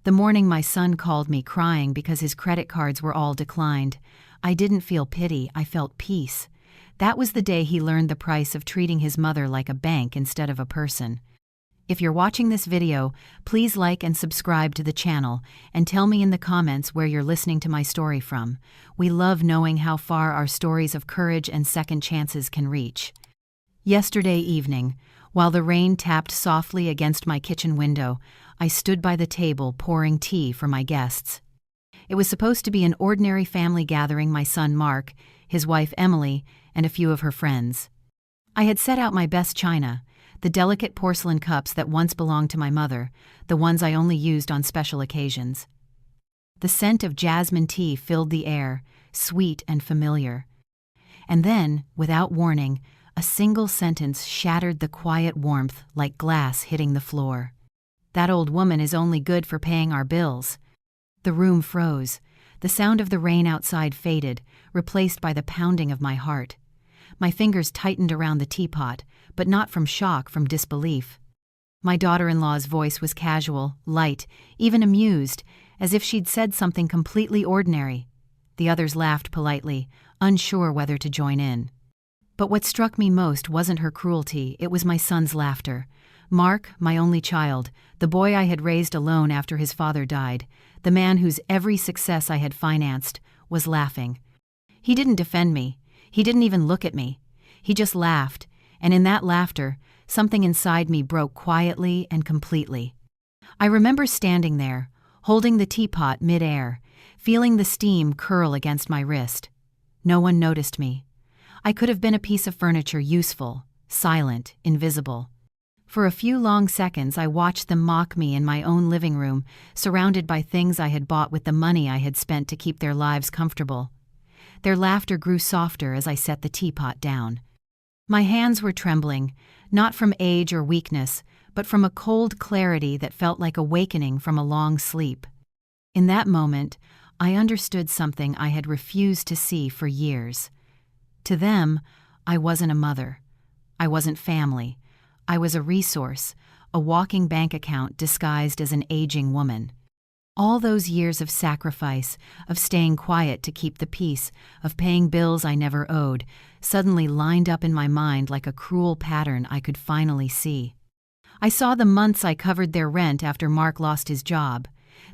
The morning my son called me crying because his credit cards were all declined, I didn't feel pity, I felt peace. That was the day he learned the price of treating his mother like a bank instead of a person. If you're watching this video, please like and subscribe to the channel, and tell me in the comments where you're listening to my story from. We love knowing how far our stories of courage and second chances can reach. Yesterday evening, while the rain tapped softly against my kitchen window, I stood by the table pouring tea for my guests. It was supposed to be an ordinary family gathering: my son Mark, his wife Emily, and a few of her friends. I had set out my best china, the delicate porcelain cups that once belonged to my mother, the ones I only used on special occasions. The scent of jasmine tea filled the air, sweet and familiar. And then, without warning, a single sentence shattered the quiet warmth like glass hitting the floor. "That old woman is only good for paying our bills." The room froze. The sound of the rain outside faded, replaced by the pounding of my heart. My fingers tightened around the teapot, but not from shock, from disbelief. My daughter-in-law's voice was casual, light, even amused, as if she'd said something completely ordinary. The others laughed politely, unsure whether to join in. But what struck me most wasn't her cruelty, it was my son's laughter. Mark, my only child, the boy I had raised alone after his father died, the man whose every success I had financed, was laughing. He didn't defend me. He didn't even look at me. He just laughed, and in that laughter, something inside me broke quietly and completely. I remember standing there, holding the teapot mid-air, feeling the steam curl against my wrist. No one noticed me. I could have been a piece of furniture, useful, silent, invisible. For a few long seconds I watched them mock me in my own living room, surrounded by things I had bought with the money I had spent to keep their lives comfortable. Their laughter grew softer as I set the teapot down. My hands were trembling, not from age or weakness, but from a cold clarity that felt like awakening from a long sleep. In that moment, I understood something I had refused to see for years. To them, I wasn't a mother. I wasn't family. I was a resource, a walking bank account disguised as an aging woman. All those years of sacrifice, of staying quiet to keep the peace, of paying bills I never owed, suddenly lined up in my mind like a cruel pattern I could finally see. I saw the months I covered their rent after Mark lost his job,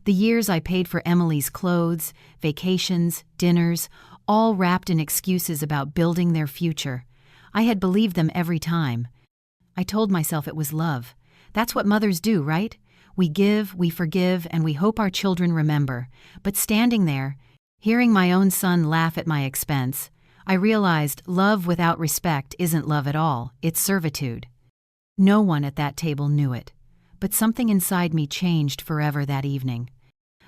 the years I paid for Emily's clothes, vacations, dinners, all wrapped in excuses about building their future. I had believed them every time. I told myself it was love. That's what mothers do, right? We give, we forgive, and we hope our children remember. But standing there, hearing my own son laugh at my expense, I realized love without respect isn't love at all, it's servitude. No one at that table knew it, but something inside me changed forever that evening.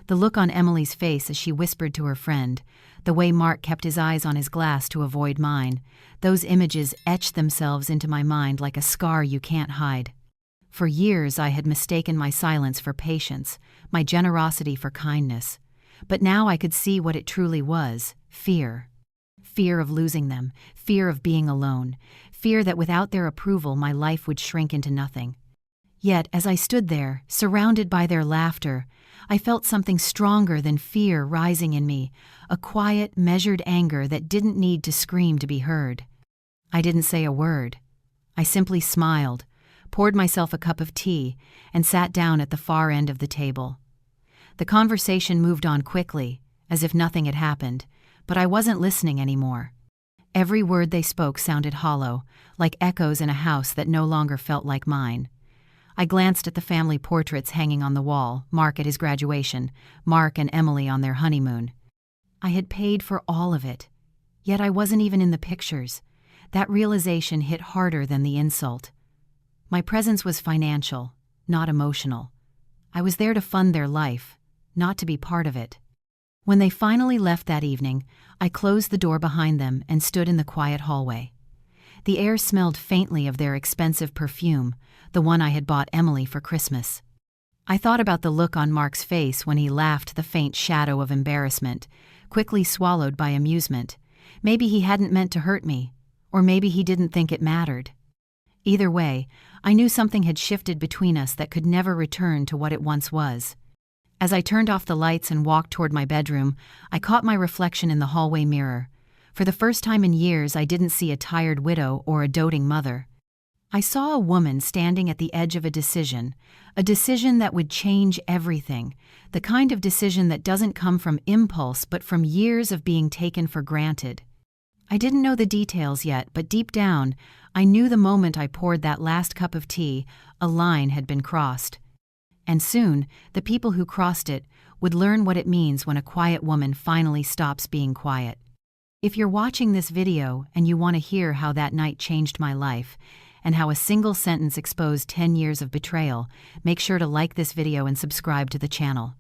The look on Emily's face as she whispered to her friend, the way Mark kept his eyes on his glass to avoid mine, those images etched themselves into my mind like a scar you can't hide. For years I had mistaken my silence for patience, my generosity for kindness. But now I could see what it truly was: fear. Fear of losing them, fear of being alone, fear that without their approval my life would shrink into nothing. Yet, as I stood there, surrounded by their laughter, I felt something stronger than fear rising in me, a quiet, measured anger that didn't need to scream to be heard. I didn't say a word. I simply smiled, poured myself a cup of tea, and sat down at the far end of the table. The conversation moved on quickly, as if nothing had happened, but I wasn't listening anymore. Every word they spoke sounded hollow, like echoes in a house that no longer felt like mine. I glanced at the family portraits hanging on the wall, Mark at his graduation, Mark and Emily on their honeymoon. I had paid for all of it, yet I wasn't even in the pictures. That realization hit harder than the insult. My presence was financial, not emotional. I was there to fund their life, not to be part of it. When they finally left that evening, I closed the door behind them and stood in the quiet hallway. The air smelled faintly of their expensive perfume, the one I had bought Emily for Christmas. I thought about the look on Mark's face when he laughed, the faint shadow of embarrassment, quickly swallowed by amusement. Maybe he hadn't meant to hurt me, or maybe he didn't think it mattered. Either way, I knew something had shifted between us that could never return to what it once was. As I turned off the lights and walked toward my bedroom, I caught my reflection in the hallway mirror. For the first time in years, I didn't see a tired widow or a doting mother. I saw a woman standing at the edge of a decision that would change everything, the kind of decision that doesn't come from impulse but from years of being taken for granted. I didn't know the details yet, but deep down, I knew the moment I poured that last cup of tea, a line had been crossed. And soon, the people who crossed it would learn what it means when a quiet woman finally stops being quiet. If you're watching this video and you want to hear how that night changed my life, and how a single sentence exposed 10 years of betrayal, make sure to like this video and subscribe to the channel.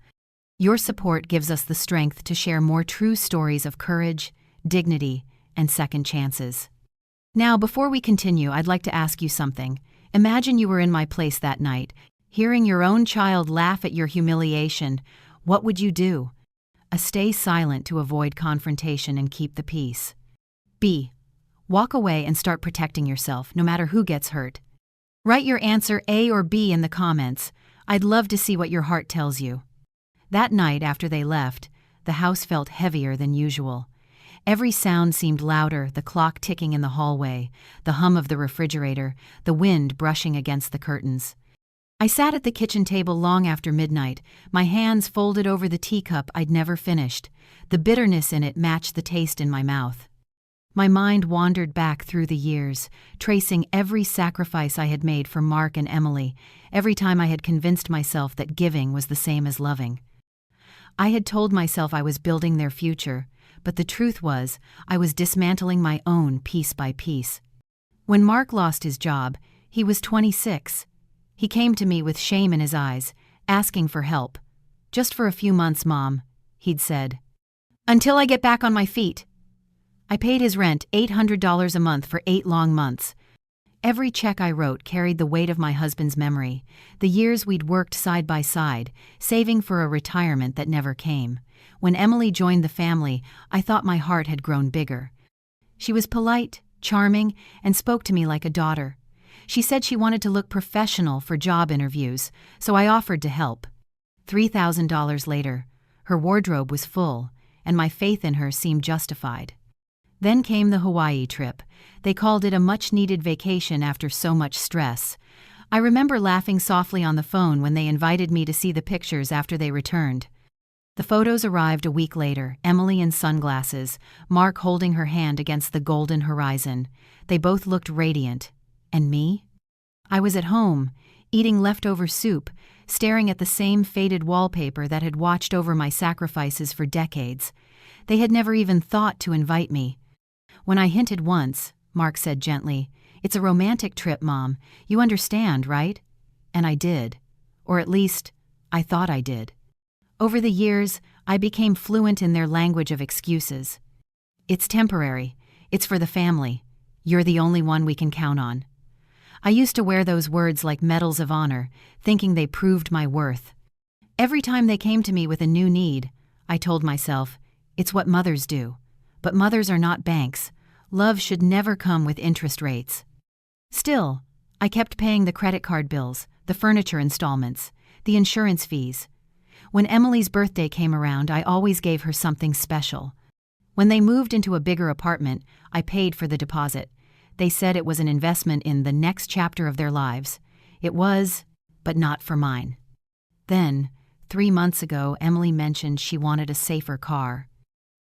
Your support gives us the strength to share more true stories of courage, dignity, and second chances. Now, before we continue, I'd like to ask you something. Imagine you were in my place that night, hearing your own child laugh at your humiliation. What would you do? A. Stay silent to avoid confrontation and keep the peace. B. Walk away and start protecting yourself, no matter who gets hurt. Write your answer A or B in the comments. I'd love to see what your heart tells you. That night after they left, the house felt heavier than usual. Every sound seemed louder, the clock ticking in the hallway, the hum of the refrigerator, the wind brushing against the curtains. I sat at the kitchen table long after midnight, my hands folded over the teacup I'd never finished. The bitterness in it matched the taste in my mouth. My mind wandered back through the years, tracing every sacrifice I had made for Mark and Emily, every time I had convinced myself that giving was the same as loving. I had told myself I was building their future, but the truth was, I was dismantling my own piece by piece. When Mark lost his job, he was 26. He came to me with shame in his eyes, asking for help. "Just for a few months, Mom," he'd said. "Until I get back on my feet." I paid his rent, $800 a month for 8 long months. Every check I wrote carried the weight of my husband's memory, the years we'd worked side by side, saving for a retirement that never came. When Emily joined the family, I thought my heart had grown bigger. She was polite, charming, and spoke to me like a daughter. She said she wanted to look professional for job interviews, so I offered to help. $3,000 later, her wardrobe was full, and my faith in her seemed justified. Then came the Hawaii trip. They called it a much-needed vacation after so much stress. I remember laughing softly on the phone when they invited me to see the pictures after they returned. The photos arrived a week later, Emily in sunglasses, Mark holding her hand against the golden horizon. They both looked radiant. And me? I was at home, eating leftover soup, staring at the same faded wallpaper that had watched over my sacrifices for decades. They had never even thought to invite me. When I hinted once, Mark said gently, "It's a romantic trip, Mom. You understand, right?" And I did. Or at least, I thought I did. Over the years, I became fluent in their language of excuses. "It's temporary. It's for the family. You're the only one we can count on." I used to wear those words like medals of honor, thinking they proved my worth. Every time they came to me with a new need, I told myself, it's what mothers do. But mothers are not banks. Love should never come with interest rates. Still, I kept paying the credit card bills, the furniture installments, the insurance fees. When Emily's birthday came around, I always gave her something special. When they moved into a bigger apartment, I paid for the deposit. They said it was an investment in the next chapter of their lives. It was, but not for mine. Then, 3 months ago, Emily mentioned she wanted a safer car.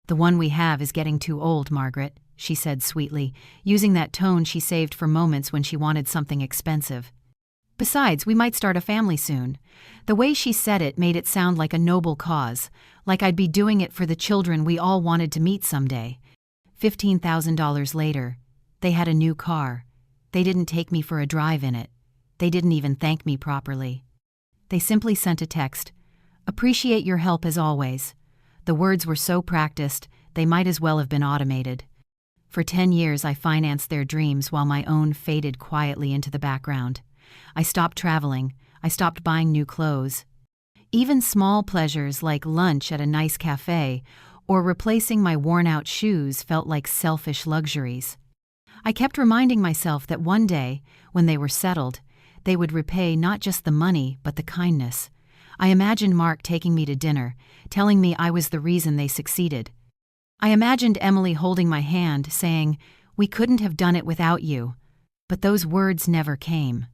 "The one we have is getting too old, Margaret," she said sweetly, using that tone she saved for moments when she wanted something expensive. "Besides, we might start a family soon." The way she said it made it sound like a noble cause, like I'd be doing it for the children we all wanted to meet someday. $15,000 later, they had a new car. They didn't take me for a drive in it. They didn't even thank me properly. They simply sent a text, "Appreciate your help as always." The words were so practiced, they might as well have been automated. For 10 years, I financed their dreams while my own faded quietly into the background. I stopped traveling. I stopped buying new clothes. Even small pleasures like lunch at a nice cafe or replacing my worn-out shoes felt like selfish luxuries. I kept reminding myself that one day, when they were settled, they would repay not just the money but the kindness. I imagined Mark taking me to dinner, telling me I was the reason they succeeded. I imagined Emily holding my hand, saying, "We couldn't have done it without you." But those words never came.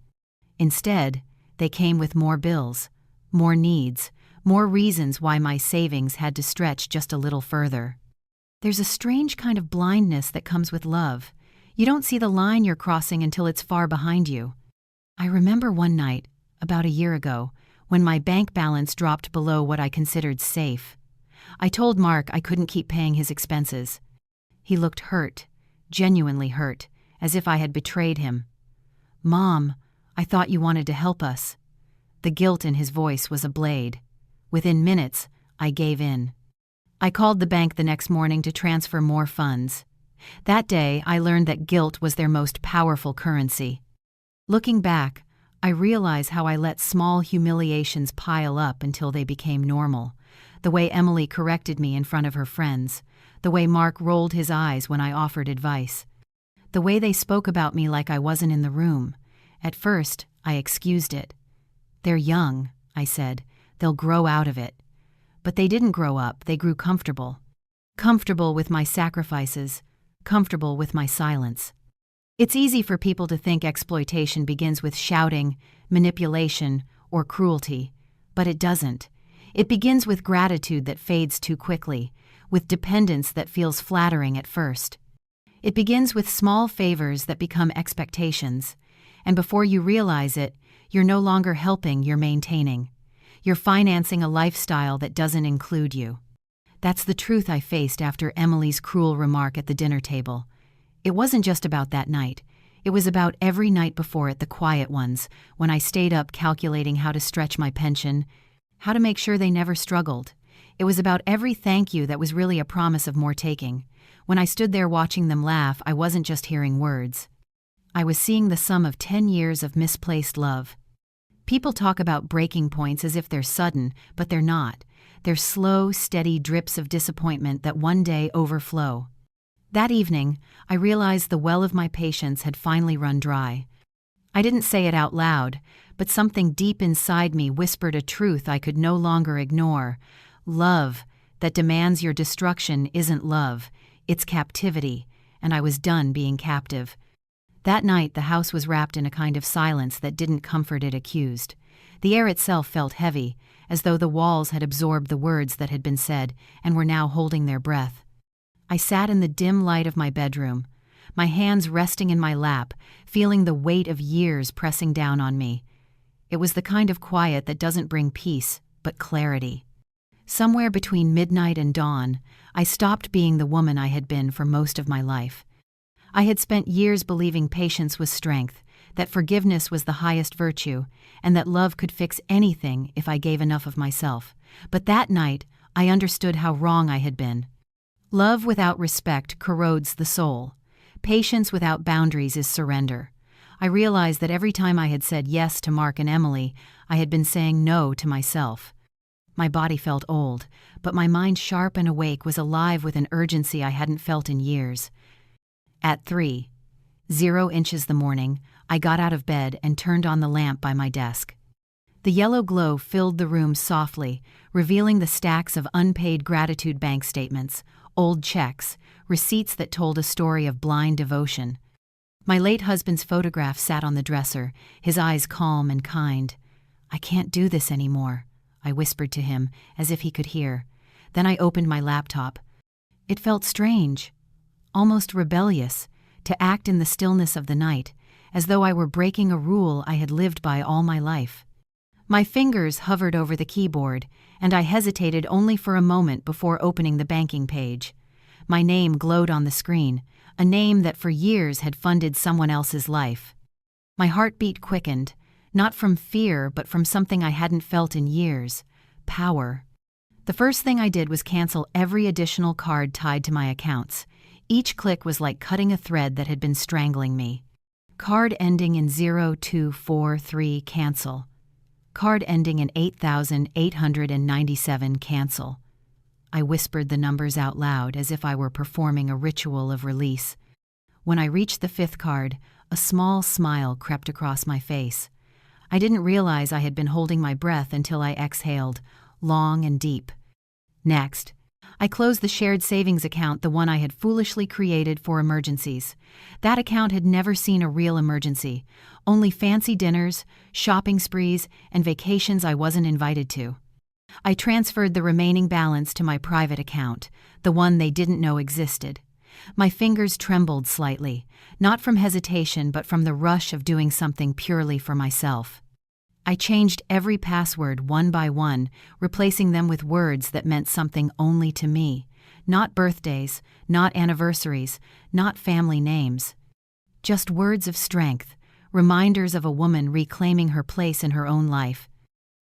Instead, they came with more bills, more needs, more reasons why my savings had to stretch just a little further. There's a strange kind of blindness that comes with love. You don't see the line you're crossing until it's far behind you. I remember one night, about a year ago, when my bank balance dropped below what I considered safe. I told Mark I couldn't keep paying his expenses. He looked hurt, genuinely hurt, as if I had betrayed him. "Mom, I thought you wanted to help us." The guilt in his voice was a blade. Within minutes, I gave in. I called the bank the next morning to transfer more funds. That day, I learned that guilt was their most powerful currency. Looking back, I realize how I let small humiliations pile up until they became normal. The way Emily corrected me in front of her friends. The way Mark rolled his eyes when I offered advice. The way they spoke about me like I wasn't in the room. At first, I excused it. "They're young," I said. "They'll grow out of it." But they didn't grow up, they grew comfortable. Comfortable with my sacrifices, comfortable with my silence. It's easy for people to think exploitation begins with shouting, manipulation, or cruelty, but it doesn't. It begins with gratitude that fades too quickly, with dependence that feels flattering at first. It begins with small favors that become expectations, and before you realize it, you're no longer helping, you're maintaining. You're financing a lifestyle that doesn't include you. That's the truth I faced after Emily's cruel remark at the dinner table. It wasn't just about that night. It was about every night before it, the quiet ones, when I stayed up calculating how to stretch my pension, how to make sure they never struggled. It was about every thank you that was really a promise of more taking. When I stood there watching them laugh, I wasn't just hearing words. I was seeing the sum of 10 years of misplaced love. People talk about breaking points as if they're sudden, but they're not. They're slow, steady drips of disappointment that one day overflow. That evening, I realized the well of my patience had finally run dry. I didn't say it out loud, but something deep inside me whispered a truth I could no longer ignore. Love that demands your destruction isn't love, it's captivity, and I was done being captive. That night, the house was wrapped in a kind of silence that didn't comfort it accused. The air itself felt heavy, as though the walls had absorbed the words that had been said and were now holding their breath. I sat in the dim light of my bedroom, my hands resting in my lap, feeling the weight of years pressing down on me. It was the kind of quiet that doesn't bring peace, but clarity. Somewhere between midnight and dawn, I stopped being the woman I had been for most of my life. I had spent years believing patience was strength, that forgiveness was the highest virtue, and that love could fix anything if I gave enough of myself. But that night, I understood how wrong I had been. Love without respect corrodes the soul. Patience without boundaries is surrender. I realized that every time I had said yes to Mark and Emily, I had been saying no to myself. My body felt old, but my mind, sharp and awake, was alive with an urgency I hadn't felt in years. At 3:00 the morning, I got out of bed and turned on the lamp by my desk. The yellow glow filled the room softly, revealing the stacks of unpaid gratitude bank statements, old checks, receipts that told a story of blind devotion. My late husband's photograph sat on the dresser, his eyes calm and kind. "I can't do this anymore," I whispered to him, as if he could hear. Then I opened my laptop. It felt strange, almost rebellious, to act in the stillness of the night, as though I were breaking a rule I had lived by all my life. My fingers hovered over the keyboard, and I hesitated only for a moment before opening the banking page. My name glowed on the screen, a name that for years had funded someone else's life. My heartbeat quickened, not from fear but from something I hadn't felt in years: power. The first thing I did was cancel every additional card tied to my accounts. Each click was like cutting a thread that had been strangling me. Card ending in 0243 cancel. Card ending in 8897 cancel. I whispered the numbers out loud as if I were performing a ritual of release. When I reached the 5th card, a small smile crept across my face. I didn't realize I had been holding my breath until I exhaled, long and deep. Next, I closed the shared savings account, the one I had foolishly created for emergencies. That account had never seen a real emergency, only fancy dinners, shopping sprees, and vacations I wasn't invited to. I transferred the remaining balance to my private account, the one they didn't know existed. My fingers trembled slightly, not from hesitation but from the rush of doing something purely for myself. I changed every password one by one, replacing them with words that meant something only to me. Not birthdays, not anniversaries, not family names. Just words of strength, reminders of a woman reclaiming her place in her own life.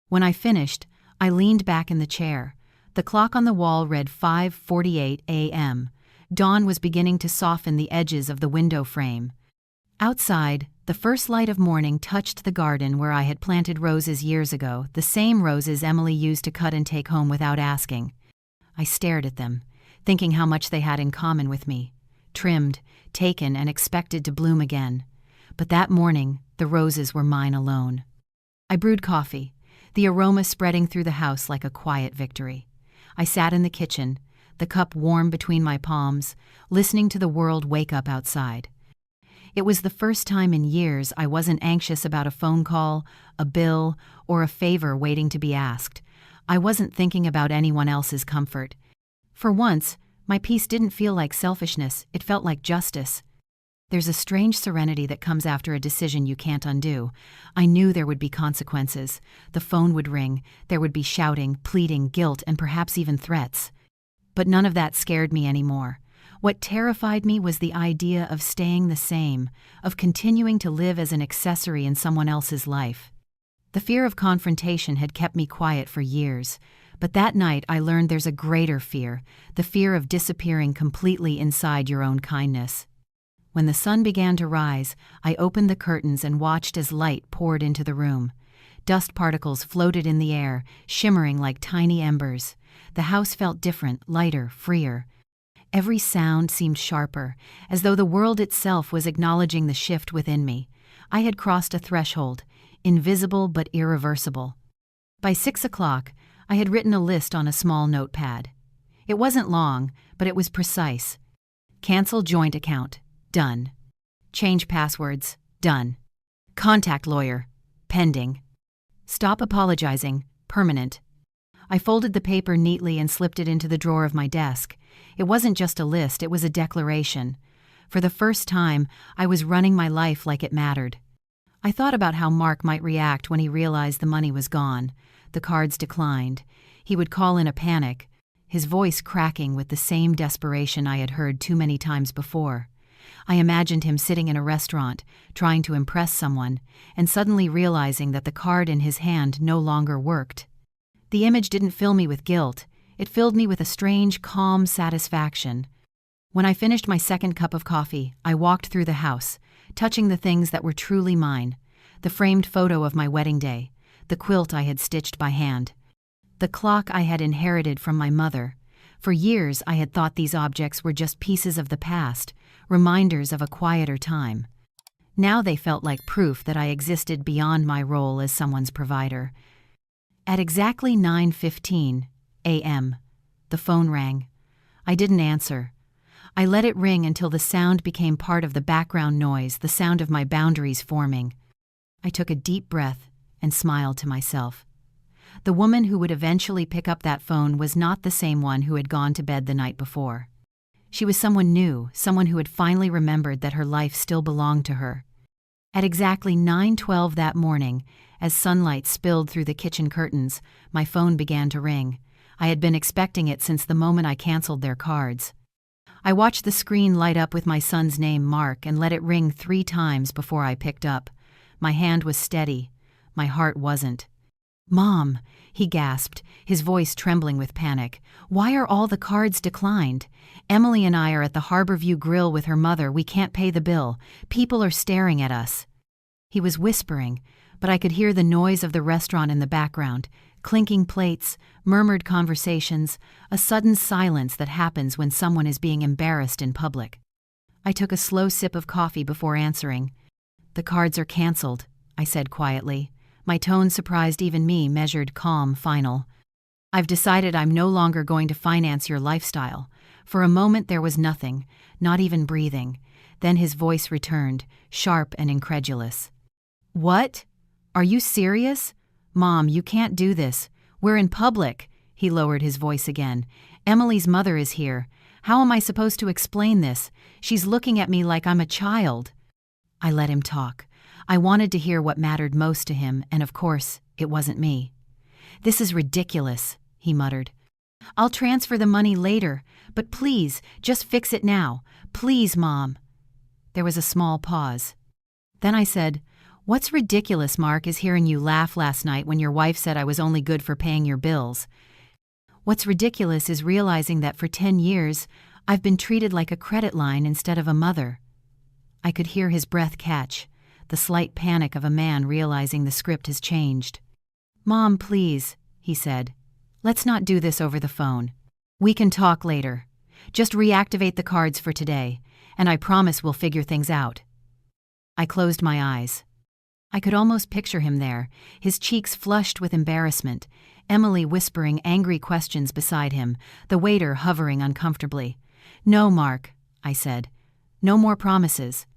When I finished, I leaned back in the chair. The clock on the wall read 5:48 a.m. Dawn was beginning to soften the edges of the window frame. Outside, the first light of morning touched the garden where I had planted roses years ago, the same roses Emily used to cut and take home without asking. I stared at them, thinking how much they had in common with me. Trimmed, taken, and expected to bloom again. But that morning, the roses were mine alone. I brewed coffee, the aroma spreading through the house like a quiet victory. I sat in the kitchen, the cup warm between my palms, listening to the world wake up outside. It was the first time in years I wasn't anxious about a phone call, a bill, or a favor waiting to be asked. I wasn't thinking about anyone else's comfort. For once, my peace didn't feel like selfishness, it felt like justice. There's a strange serenity that comes after a decision you can't undo. I knew there would be consequences. The phone would ring, there would be shouting, pleading, guilt, and perhaps even threats. But none of that scared me anymore. What terrified me was the idea of staying the same, of continuing to live as an accessory in someone else's life. The fear of confrontation had kept me quiet for years, but that night I learned there's a greater fear, the fear of disappearing completely inside your own kindness. When the sun began to rise, I opened the curtains and watched as light poured into the room. Dust particles floated in the air, shimmering like tiny embers. The house felt different, lighter, freer. Every sound seemed sharper, as though the world itself was acknowledging the shift within me. I had crossed a threshold, invisible but irreversible. By 6 o'clock, I had written a list on a small notepad. It wasn't long, but it was precise. Cancel joint account. Done. Change passwords. Done. Contact lawyer. Pending. Stop apologizing. Permanent. I folded the paper neatly and slipped it into the drawer of my desk. It wasn't just a list, it was a declaration. For the first time, I was running my life like it mattered. I thought about how Mark might react when he realized the money was gone. The cards declined. He would call in a panic, his voice cracking with the same desperation I had heard too many times before. I imagined him sitting in a restaurant, trying to impress someone, and suddenly realizing that the card in his hand no longer worked. The image didn't fill me with guilt. It filled me with a strange, calm satisfaction. When I finished my second cup of coffee, I walked through the house, touching the things that were truly mine. The framed photo of my wedding day, the quilt I had stitched by hand, the clock I had inherited from my mother. For years I had thought these objects were just pieces of the past, reminders of a quieter time. Now they felt like proof that I existed beyond my role as someone's provider. At exactly 9:15 a.m., the phone rang. I didn't answer. I let it ring until the sound became part of the background noise, the sound of my boundaries forming. I took a deep breath and smiled to myself. The woman who would eventually pick up that phone was not the same one who had gone to bed the night before. She was someone new, someone who had finally remembered that her life still belonged to her. At exactly 9:12 that morning, as sunlight spilled through the kitchen curtains, my phone began to ring. I had been expecting it since the moment I canceled their cards. I watched the screen light up with my son's name, Mark, and let it ring 3 times before I picked up. My hand was steady. My heart wasn't. "Mom," he gasped, his voice trembling with panic. "Why are all the cards declined? Emily and I are at the Harborview Grill with her mother. We can't pay the bill. People are staring at us." He was whispering, but I could hear the noise of the restaurant in the background, clinking plates, murmured conversations, a sudden silence that happens when someone is being embarrassed in public. I took a slow sip of coffee before answering. "The cards are canceled," I said quietly. My tone surprised even me, measured, calm, final. "I've decided I'm no longer going to finance your lifestyle." For a moment there was nothing, not even breathing. Then his voice returned, sharp and incredulous. "What? Are you serious? Mom, you can't do this. We're in public." He lowered his voice again. "Emily's mother is here. How am I supposed to explain this? She's looking at me like I'm a child." I let him talk. I wanted to hear what mattered most to him, and of course, it wasn't me. "This is ridiculous," he muttered. "I'll transfer the money later, but please, just fix it now. Please, Mom." There was a small pause. Then I said, "What's ridiculous, Mark, is hearing you laugh last night when your wife said I was only good for paying your bills. What's ridiculous is realizing that for 10 years, I've been treated like a credit line instead of a mother." I could hear his breath catch, the slight panic of a man realizing the script has changed. "Mom, please," he said. "Let's not do this over the phone. We can talk later. Just reactivate the cards for today, and I promise we'll figure things out." I closed my eyes. I could almost picture him there, his cheeks flushed with embarrassment, Emily whispering angry questions beside him, the waiter hovering uncomfortably. "No, Mark," I said. "No more promises.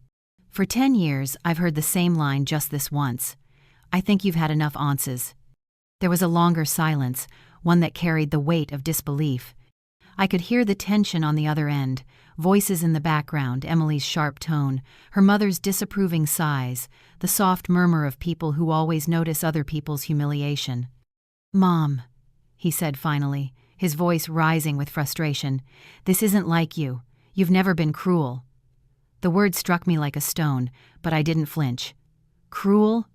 For 10 years, I've heard the same line just this once. I think you've had enough answers." There was a longer silence, one that carried the weight of disbelief. I could hear the tension on the other end, voices in the background, Emily's sharp tone, her mother's disapproving sighs, the soft murmur of people who always notice other people's humiliation. "Mom," he said finally, his voice rising with frustration, "this isn't like you. You've never been cruel." The word struck me like a stone, but I didn't flinch. "Cruel?"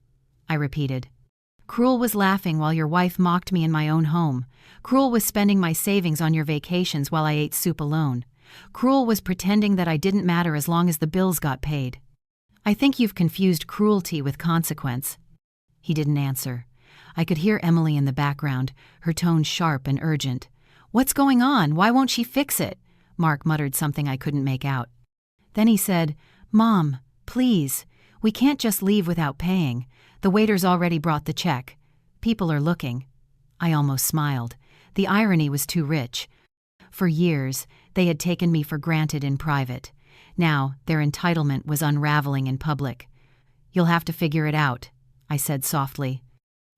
I repeated. "Cruel was laughing while your wife mocked me in my own home. Cruel was spending my savings on your vacations while I ate soup alone. Cruel was pretending that I didn't matter as long as the bills got paid. I think you've confused cruelty with consequence." He didn't answer. I could hear Emily in the background, her tone sharp and urgent. "What's going on? Why won't she fix it?" Mark muttered something I couldn't make out. Then he said, "Mom, please, we can't just leave without paying. The waiter's already brought the check. People are looking." I almost smiled. The irony was too rich. For years, they had taken me for granted in private. Now, their entitlement was unraveling in public. "You'll have to figure it out," I said softly.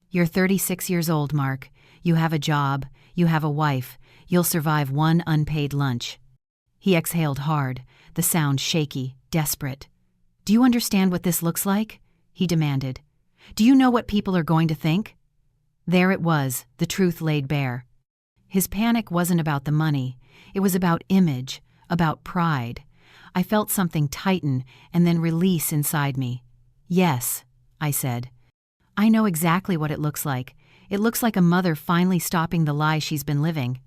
"You're 36 years old, Mark. You have a job. You have a wife. You'll survive one unpaid lunch." He exhaled hard, the sound shaky, desperate. "Do you understand what this looks like?" he demanded. "Do you know what people are going to think?" There it was, the truth laid bare. His panic wasn't about the money. It was about image, about pride. I felt something tighten and then release inside me. "Yes," I said. "I know exactly what it looks like. It looks like a mother finally stopping the lie she's been living."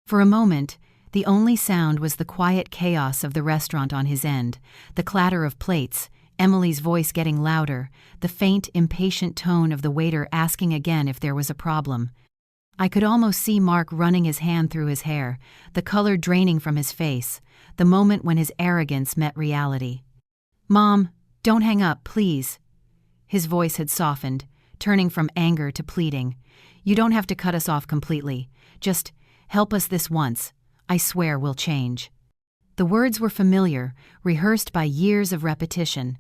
For a moment, the only sound was the quiet chaos of the restaurant on his end, the clatter of plates, Emily's voice getting louder, the faint, impatient tone of the waiter asking again if there was a problem. I could almost see Mark running his hand through his hair, the color draining from his face, the moment when his arrogance met reality. "Mom, don't hang up, please." His voice had softened, turning from anger to pleading. "You don't have to cut us off completely. Just help us this once. I swear we'll change." The words were familiar, rehearsed by years of repetition.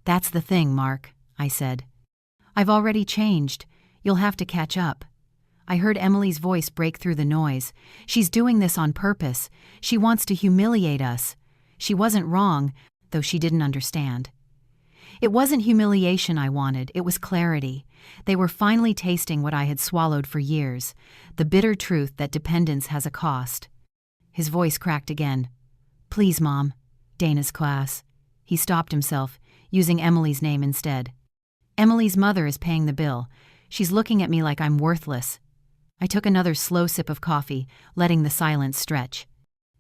"That's the thing, Mark," I said. "I've already changed. You'll have to catch up." I heard Emily's voice break through the noise. "She's doing this on purpose. She wants to humiliate us." She wasn't wrong, though she didn't understand. It wasn't humiliation I wanted, it was clarity. They were finally tasting what I had swallowed for years, the bitter truth that dependence has a cost. His voice cracked again. "Please, Mom. Dana's class." He stopped himself, using Emily's name instead. "Emily's mother is paying the bill. She's looking at me like I'm worthless." I took another slow sip of coffee, letting the silence stretch.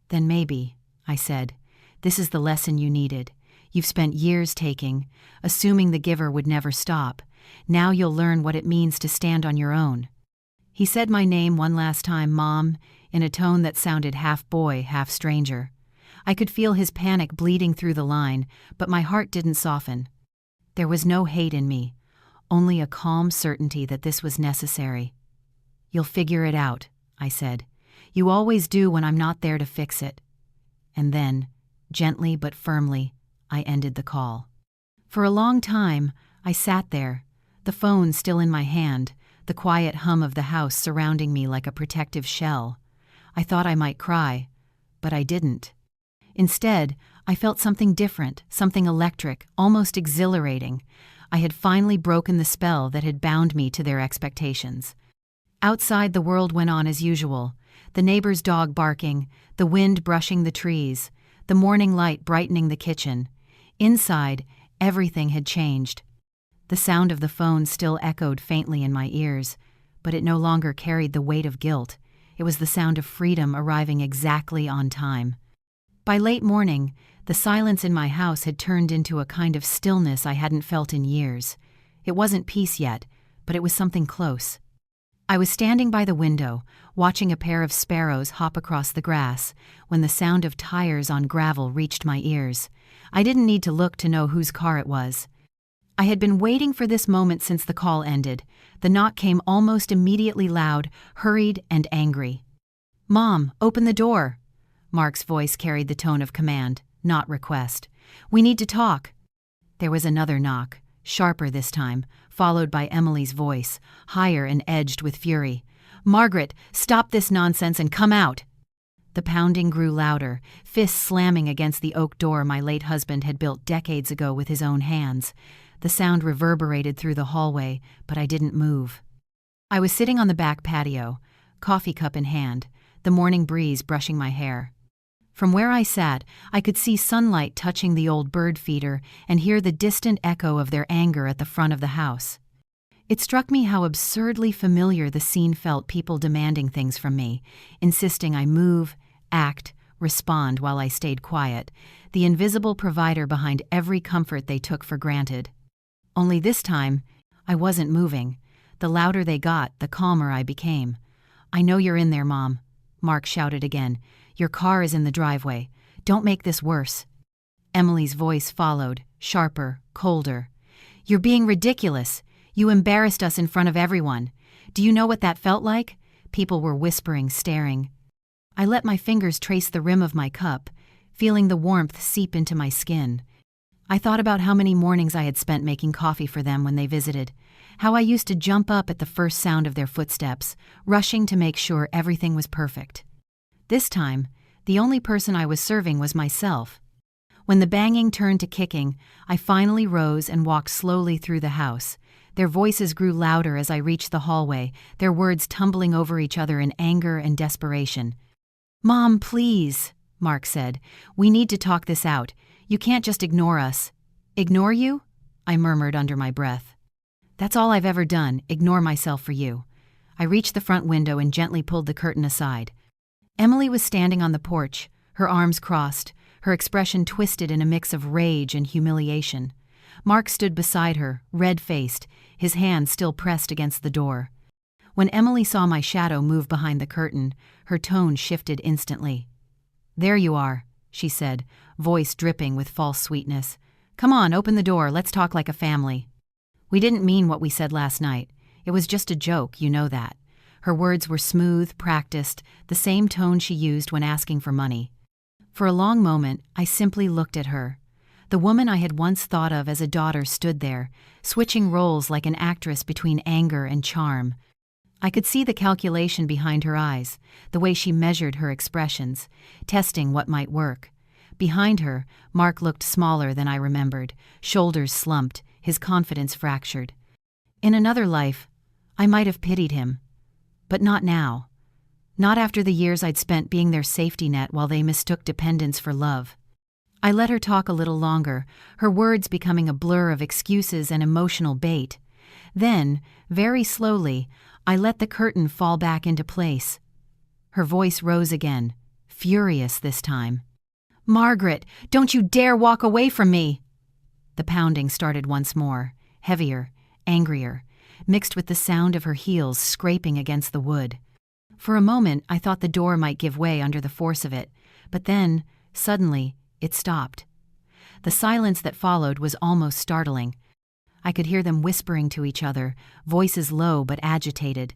"Then maybe," I said, "this is the lesson you needed. You've spent years taking, assuming the giver would never stop. Now you'll learn what it means to stand on your own." He said my name one last time, "Mom," in a tone that sounded half boy, half stranger. I could feel his panic bleeding through the line, but my heart didn't soften. There was no hate in me, only a calm certainty that this was necessary. "You'll figure it out," I said. "You always do when I'm not there to fix it." And then, gently but firmly, I ended the call. For a long time, I sat there, the phone still in my hand, the quiet hum of the house surrounding me like a protective shell. I thought I might cry, but I didn't. Instead, I felt something different, something electric, almost exhilarating. I had finally broken the spell that had bound me to their expectations. Outside, the world went on as usual, the neighbor's dog barking, the wind brushing the trees, the morning light brightening the kitchen. Inside, everything had changed. The sound of the phone still echoed faintly in my ears, but it no longer carried the weight of guilt. It was the sound of freedom arriving exactly on time. By late morning, the silence in my house had turned into a kind of stillness I hadn't felt in years. It wasn't peace yet, but it was something close. I was standing by the window, watching a pair of sparrows hop across the grass, when the sound of tires on gravel reached my ears. I didn't need to look to know whose car it was. I had been waiting for this moment since the call ended. The knock came almost immediately loud, hurried, and angry. "Mom, open the door." Mark's voice carried the tone of command, not request. "We need to talk." There was another knock, sharper this time, followed by Emily's voice, higher and edged with fury. "Margaret, stop this nonsense and come out." The pounding grew louder, fists slamming against the oak door my late husband had built decades ago with his own hands. The sound reverberated through the hallway, but I didn't move. I was sitting on the back patio, coffee cup in hand, the morning breeze brushing my hair. From where I sat, I could see sunlight touching the old bird feeder and hear the distant echo of their anger at the front of the house. It struck me how absurdly familiar the scene felt, people demanding things from me, insisting I move, act, respond while I stayed quiet, the invisible provider behind every comfort they took for granted. Only this time, I wasn't moving. The louder they got, the calmer I became. "I know you're in there, Mom," Mark shouted again. "Your car is in the driveway. Don't make this worse." Emily's voice followed, sharper, colder. "You're being ridiculous. You embarrassed us in front of everyone. Do you know what that felt like?" People were whispering, staring. I let my fingers trace the rim of my cup, feeling the warmth seep into my skin. I thought about how many mornings I had spent making coffee for them when they visited, how I used to jump up at the first sound of their footsteps, rushing to make sure everything was perfect. This time, the only person I was serving was myself. When the banging turned to kicking, I finally rose and walked slowly through the house. Their voices grew louder as I reached the hallway, their words tumbling over each other in anger and desperation. "Mom, please," Mark said. "We need to talk this out. You can't just ignore us." "Ignore you?" I murmured under my breath. "That's all I've ever done, ignore myself for you." I reached the front window and gently pulled the curtain aside. Emily was standing on the porch, her arms crossed, her expression twisted in a mix of rage and humiliation. Mark stood beside her, red-faced, his hand still pressed against the door. When Emily saw my shadow move behind the curtain, her tone shifted instantly. "There you are," she said, voice dripping with false sweetness. "Come on, open the door, let's talk like a family." "We didn't mean what we said last night. It was just a joke, you know that." Her words were smooth, practiced, the same tone she used when asking for money. For a long moment, I simply looked at her. The woman I had once thought of as a daughter stood there, switching roles like an actress between anger and charm. I could see the calculation behind her eyes, the way she measured her expressions, testing what might work. Behind her, Mark looked smaller than I remembered, shoulders slumped, his confidence fractured. In another life, I might have pitied him. But not now. Not after the years I'd spent being their safety net while they mistook dependence for love. I let her talk a little longer, her words becoming a blur of excuses and emotional bait. Then, very slowly, I let the curtain fall back into place. Her voice rose again, furious this time. "Margaret, don't you dare walk away from me!" The pounding started once more, heavier, angrier, mixed with the sound of her heels scraping against the wood. For a moment, I thought the door might give way under the force of it, but then, suddenly, it stopped. The silence that followed was almost startling. I could hear them whispering to each other, voices low but agitated.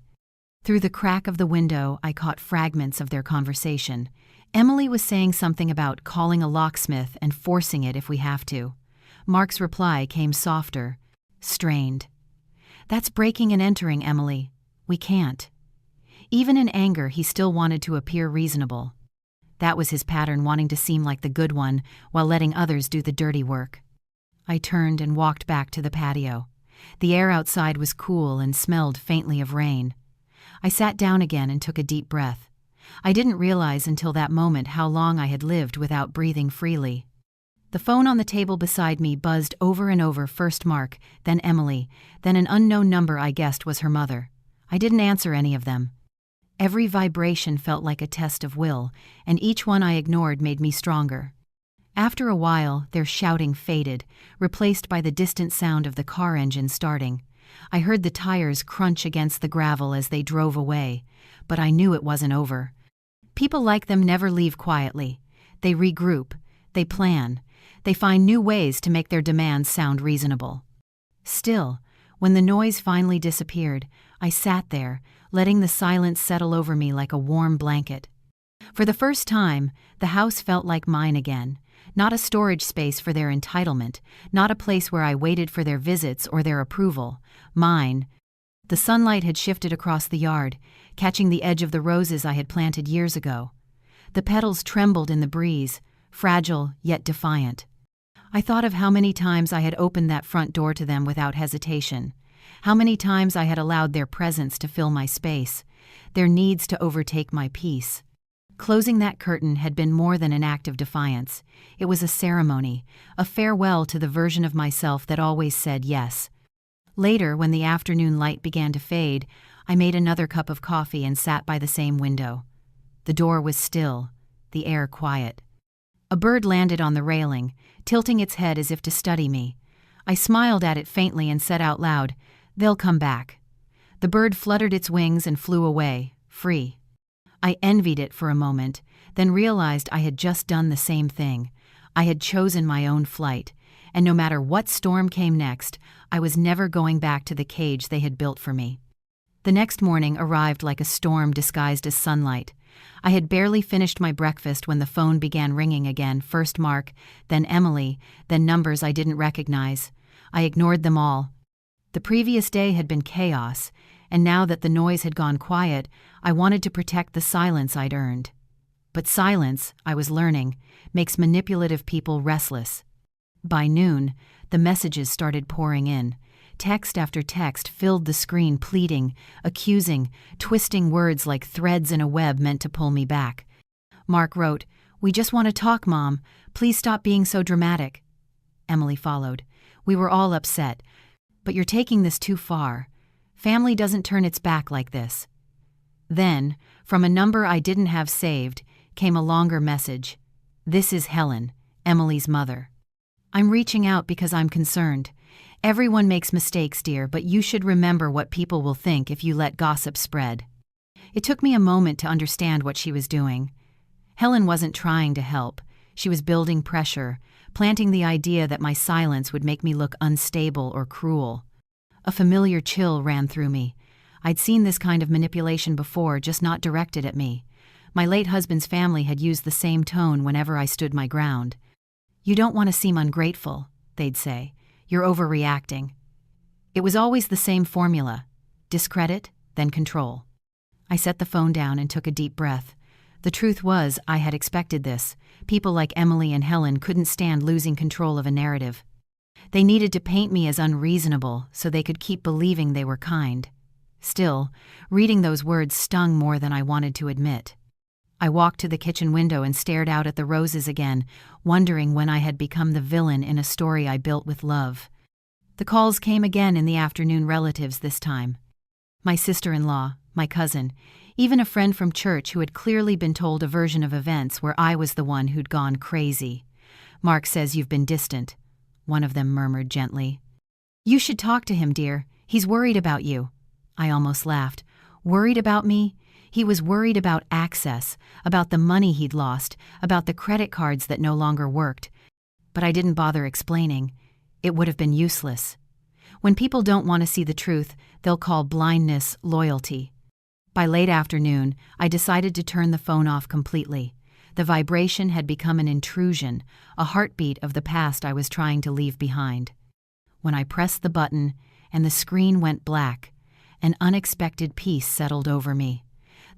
Through the crack of the window, I caught fragments of their conversation. Emily was saying something about calling a locksmith and forcing it if we have to. Mark's reply came softer, strained. "That's breaking and entering, Emily. We can't." Even in anger, he still wanted to appear reasonable. That was his pattern, wanting to seem like the good one while letting others do the dirty work. I turned and walked back to the patio. The air outside was cool and smelled faintly of rain. I sat down again and took a deep breath. I didn't realize until that moment how long I had lived without breathing freely. The phone on the table beside me buzzed over and over, first Mark, then Emily, then an unknown number I guessed was her mother. I didn't answer any of them. Every vibration felt like a test of will, and each one I ignored made me stronger. After a while, their shouting faded, replaced by the distant sound of the car engine starting. I heard the tires crunch against the gravel as they drove away, but I knew it wasn't over. People like them never leave quietly. They regroup, they plan, they find new ways to make their demands sound reasonable. Still, when the noise finally disappeared, I sat there, letting the silence settle over me like a warm blanket. For the first time, the house felt like mine again, not a storage space for their entitlement, not a place where I waited for their visits or their approval. Mine. The sunlight had shifted across the yard, catching the edge of the roses I had planted years ago. The petals trembled in the breeze, fragile yet defiant. I thought of how many times I had opened that front door to them without hesitation, how many times I had allowed their presence to fill my space, their needs to overtake my peace. Closing that curtain had been more than an act of defiance. It was a ceremony, a farewell to the version of myself that always said yes. Later, when the afternoon light began to fade, I made another cup of coffee and sat by the same window. The door was still, the air quiet. A bird landed on the railing, tilting its head as if to study me. I smiled at it faintly and said out loud, "They'll come back." The bird fluttered its wings and flew away, free. I envied it for a moment, then realized I had just done the same thing. I had chosen my own flight, and no matter what storm came next, I was never going back to the cage they had built for me. The next morning arrived like a storm disguised as sunlight. I had barely finished my breakfast when the phone began ringing again, first Mark, then Emily, then numbers I didn't recognize. I ignored them all. The previous day had been chaos, and now that the noise had gone quiet, I wanted to protect the silence I'd earned. But silence, I was learning, makes manipulative people restless. By noon, the messages started pouring in. Text after text filled the screen, pleading, accusing, twisting words like threads in a web meant to pull me back. Mark wrote, "We just want to talk, Mom. Please stop being so dramatic." Emily followed. "We were all upset. But you're taking this too far. Family doesn't turn its back like this." Then, from a number I didn't have saved, came a longer message. "This is Helen, Emily's mother. I'm reaching out because I'm concerned. Everyone makes mistakes, dear, but you should remember what people will think if you let gossip spread." It took me a moment to understand what she was doing. Helen wasn't trying to help. She was building pressure, planting the idea that my silence would make me look unstable or cruel. A familiar chill ran through me. I'd seen this kind of manipulation before, just not directed at me. My late husband's family had used the same tone whenever I stood my ground. "You don't want to seem ungrateful," they'd say. "You're overreacting." It was always the same formula: discredit, then control. I set the phone down and took a deep breath. The truth was, I had expected this. People like Emily and Helen couldn't stand losing control of a narrative. They needed to paint me as unreasonable so they could keep believing they were kind. Still, reading those words stung more than I wanted to admit. I walked to the kitchen window and stared out at the roses again, wondering when I had become the villain in a story I built with love. The calls came again in the afternoon, relatives this time. My sister-in-law, my cousin, even a friend from church who had clearly been told a version of events where I was the one who'd gone crazy. "Mark says you've been distant," one of them murmured gently. "You should talk to him, dear. He's worried about you." I almost laughed. Worried about me? He was worried about access, about the money he'd lost, about the credit cards that no longer worked. But I didn't bother explaining. It would have been useless. When people don't want to see the truth, they'll call blindness loyalty. By late afternoon, I decided to turn the phone off completely. The vibration had become an intrusion, a heartbeat of the past I was trying to leave behind. When I pressed the button and the screen went black, an unexpected peace settled over me.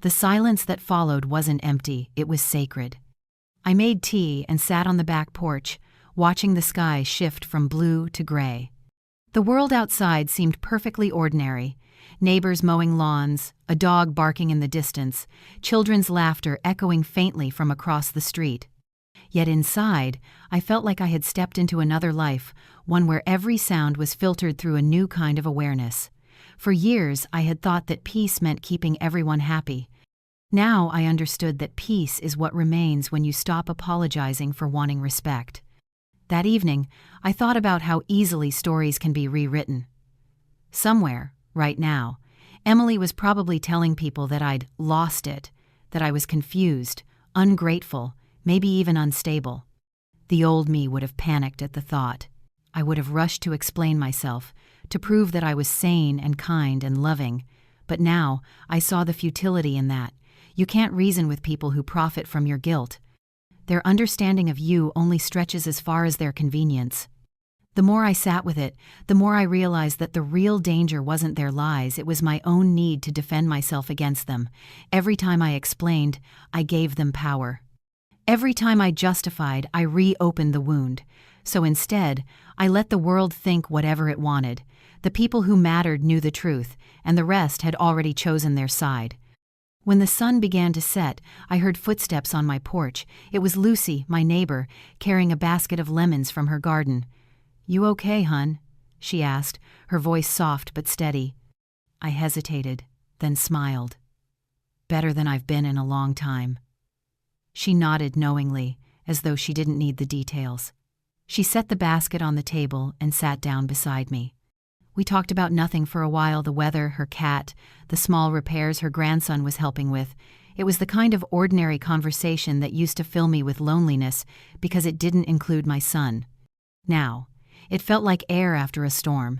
The silence that followed wasn't empty, it was sacred. I made tea and sat on the back porch, watching the sky shift from blue to gray. The world outside seemed perfectly ordinary. Neighbors mowing lawns, a dog barking in the distance, children's laughter echoing faintly from across the street. Yet inside, I felt like I had stepped into another life, one where every sound was filtered through a new kind of awareness. For years, I had thought that peace meant keeping everyone happy. Now I understood that peace is what remains when you stop apologizing for wanting respect. That evening, I thought about how easily stories can be rewritten. Somewhere, right now, Emily was probably telling people that I'd lost it, that I was confused, ungrateful, maybe even unstable. The old me would have panicked at the thought. I would have rushed to explain myself, to prove that I was sane and kind and loving. But now, I saw the futility in that. You can't reason with people who profit from your guilt. Their understanding of you only stretches as far as their convenience. The more I sat with it, the more I realized that the real danger wasn't their lies, it was my own need to defend myself against them. Every time I explained, I gave them power. Every time I justified, I reopened the wound. So instead, I let the world think whatever it wanted. The people who mattered knew the truth, and the rest had already chosen their side. When the sun began to set, I heard footsteps on my porch. It was Lucy, my neighbor, carrying a basket of lemons from her garden. "You okay, hun?" she asked, her voice soft but steady. I hesitated, then smiled. "Better than I've been in a long time." She nodded knowingly, as though she didn't need the details. She set the basket on the table and sat down beside me. We talked about nothing for a while, the weather, her cat, the small repairs her grandson was helping with. It was the kind of ordinary conversation that used to fill me with loneliness because it didn't include my son. Now, it felt like air after a storm.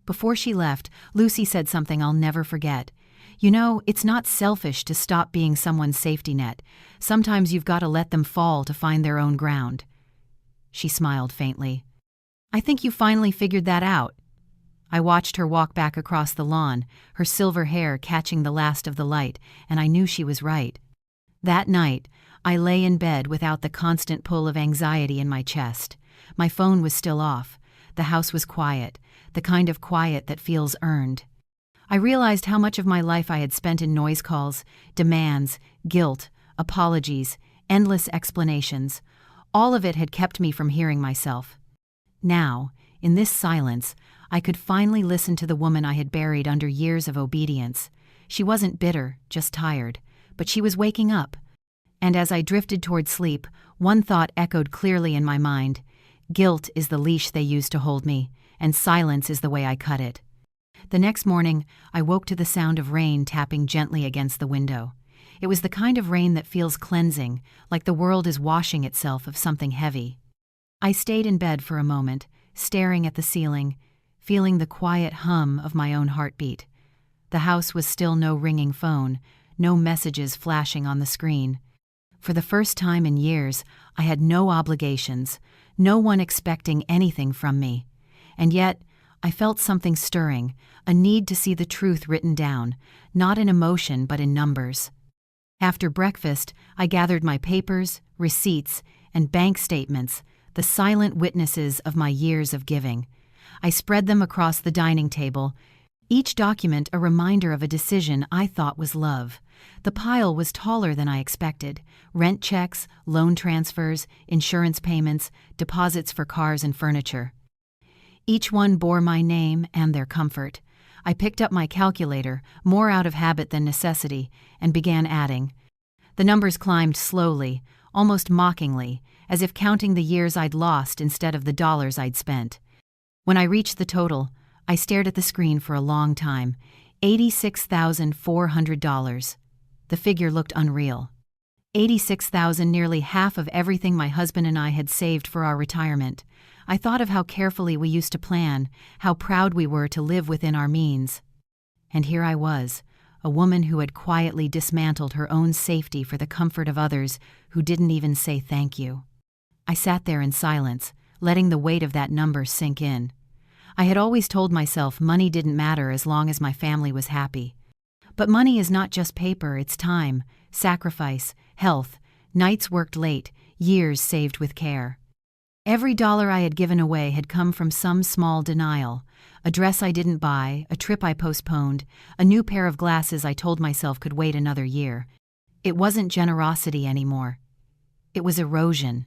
Before she left, Lucy said something I'll never forget. "You know, it's not selfish to stop being someone's safety net. Sometimes you've got to let them fall to find their own ground." She smiled faintly. "I think you finally figured that out." I watched her walk back across the lawn, her silver hair catching the last of the light, and I knew she was right. That night, I lay in bed without the constant pull of anxiety in my chest. My phone was still off. The house was quiet, the kind of quiet that feels earned. I realized how much of my life I had spent in noise calls, demands, guilt, apologies, endless explanations. All of it had kept me from hearing myself. Now, in this silence, I could finally listen to the woman I had buried under years of obedience. She wasn't bitter, just tired, but she was waking up. And as I drifted toward sleep, one thought echoed clearly in my mind. Guilt is the leash they use to hold me, and silence is the way I cut it. The next morning, I woke to the sound of rain tapping gently against the window. It was the kind of rain that feels cleansing, like the world is washing itself of something heavy. I stayed in bed for a moment, staring at the ceiling, feeling the quiet hum of my own heartbeat. The house was still no ringing phone, no messages flashing on the screen. For the first time in years, I had no obligations, no one expecting anything from me. And yet, I felt something stirring, a need to see the truth written down, not in emotion but in numbers. After breakfast, I gathered my papers, receipts, and bank statements, the silent witnesses of my years of giving. I spread them across the dining table, each document a reminder of a decision I thought was love. The pile was taller than I expected. Rent checks, loan transfers, insurance payments, deposits for cars and furniture. Each one bore my name and their comfort. I picked up my calculator, more out of habit than necessity, and began adding. The numbers climbed slowly, almost mockingly, as if counting the years I'd lost instead of the dollars I'd spent. When I reached the total, I stared at the screen for a long time. $86,400. The figure looked unreal. $86,000, nearly half of everything my husband and I had saved for our retirement. I thought of how carefully we used to plan, how proud we were to live within our means. And here I was, a woman who had quietly dismantled her own safety for the comfort of others who didn't even say thank you. I sat there in silence, letting the weight of that number sink in. I had always told myself money didn't matter as long as my family was happy. But money is not just paper, it's time, sacrifice, health, nights worked late, years saved with care. Every dollar I had given away had come from some small denial. A dress I didn't buy, a trip I postponed, a new pair of glasses I told myself could wait another year. It wasn't generosity anymore. It was erosion.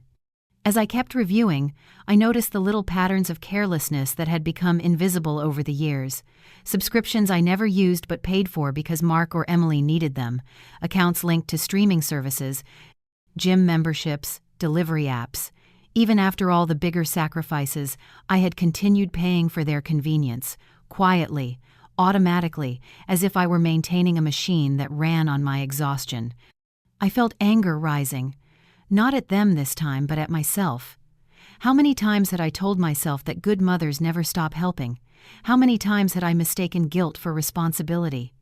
As I kept reviewing, I noticed the little patterns of carelessness that had become invisible over the years. Subscriptions I never used but paid for because Mark or Emily needed them, accounts linked to streaming services, gym memberships, delivery apps. Even after all the bigger sacrifices, I had continued paying for their convenience, quietly, automatically, as if I were maintaining a machine that ran on my exhaustion. I felt anger rising. Not at them this time, but at myself. How many times had I told myself that good mothers never stop helping? How many times had I mistaken guilt for responsibility?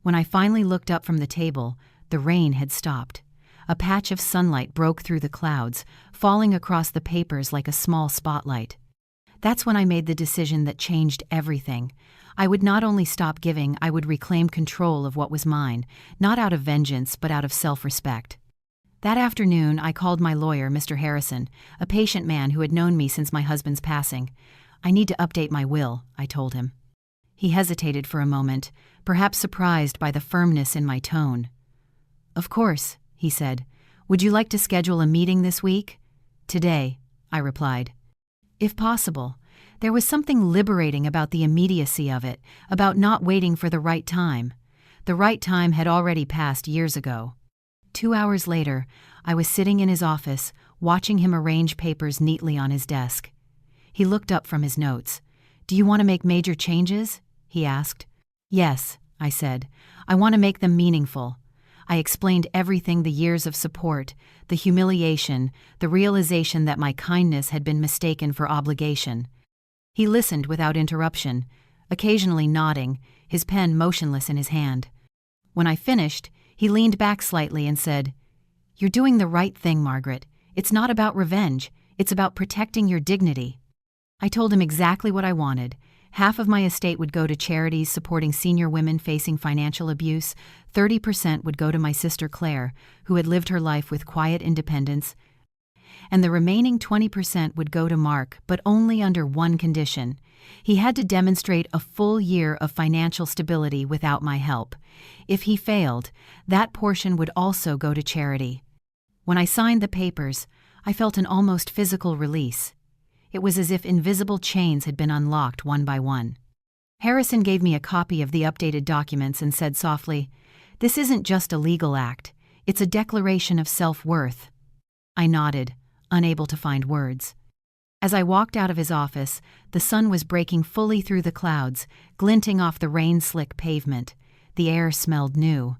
When I finally looked up from the table, the rain had stopped. A patch of sunlight broke through the clouds, falling across the papers like a small spotlight. That's when I made the decision that changed everything. I would not only stop giving, I would reclaim control of what was mine, not out of vengeance, but out of self-respect. That afternoon, I called my lawyer, Mr. Harrison, a patient man who had known me since my husband's passing. I need to update my will, I told him. He hesitated for a moment, perhaps surprised by the firmness in my tone. Of course, he said. Would you like to schedule a meeting this week? Today, I replied. If possible. There was something liberating about the immediacy of it, about not waiting for the right time. The right time had already passed years ago. 2 hours later, I was sitting in his office, watching him arrange papers neatly on his desk. He looked up from his notes. Do you want to make major changes? He asked. Yes, I said. I want to make them meaningful. I explained everything, the years of support, the humiliation, the realization that my kindness had been mistaken for obligation. He listened without interruption, occasionally nodding, his pen motionless in his hand. When I finished, he leaned back slightly and said, You're doing the right thing, Margaret. It's not about revenge. It's about protecting your dignity. I told him exactly what I wanted. Half of my estate would go to charities supporting senior women facing financial abuse. 30% would go to my sister Claire, who had lived her life with quiet independence. And the remaining 20% would go to Mark, but only under one condition. He had to demonstrate a full year of financial stability without my help. If he failed, that portion would also go to charity. When I signed the papers, I felt an almost physical release. It was as if invisible chains had been unlocked one by one. Harrison gave me a copy of the updated documents and said softly, This isn't just a legal act. It's a declaration of self-worth. I nodded, unable to find words. As I walked out of his office, the sun was breaking fully through the clouds, glinting off the rain-slick pavement. The air smelled new.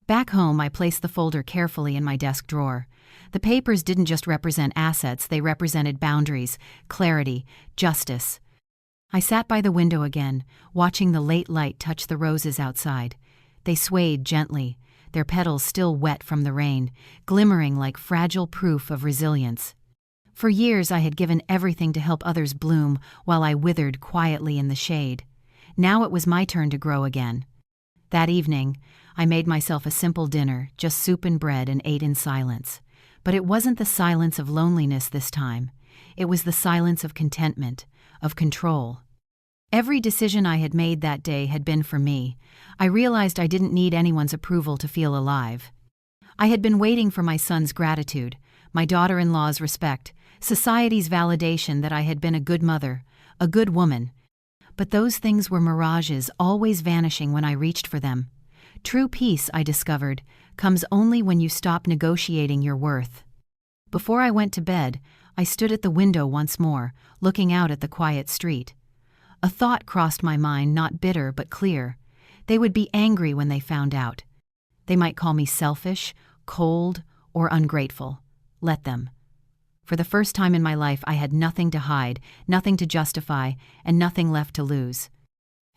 Back home, I placed the folder carefully in my desk drawer. The papers didn't just represent assets, they represented boundaries, clarity, justice. I sat by the window again, watching the late light touch the roses outside. They swayed gently, their petals still wet from the rain, glimmering like fragile proof of resilience. For years I had given everything to help others bloom while I withered quietly in the shade. Now it was my turn to grow again. That evening, I made myself a simple dinner, just soup and bread, and ate in silence. But it wasn't the silence of loneliness this time. It was the silence of contentment, of control. Every decision I had made that day had been for me. I realized I didn't need anyone's approval to feel alive. I had been waiting for my son's gratitude, my daughter-in-law's respect, society's validation that I had been a good mother, a good woman. But those things were mirages, always vanishing when I reached for them. True peace, I discovered, comes only when you stop negotiating your worth. Before I went to bed, I stood at the window once more, looking out at the quiet street. A thought crossed my mind, not bitter but clear. They would be angry when they found out. They might call me selfish, cold, or ungrateful. Let them. For the first time in my life, I had nothing to hide, nothing to justify, and nothing left to lose.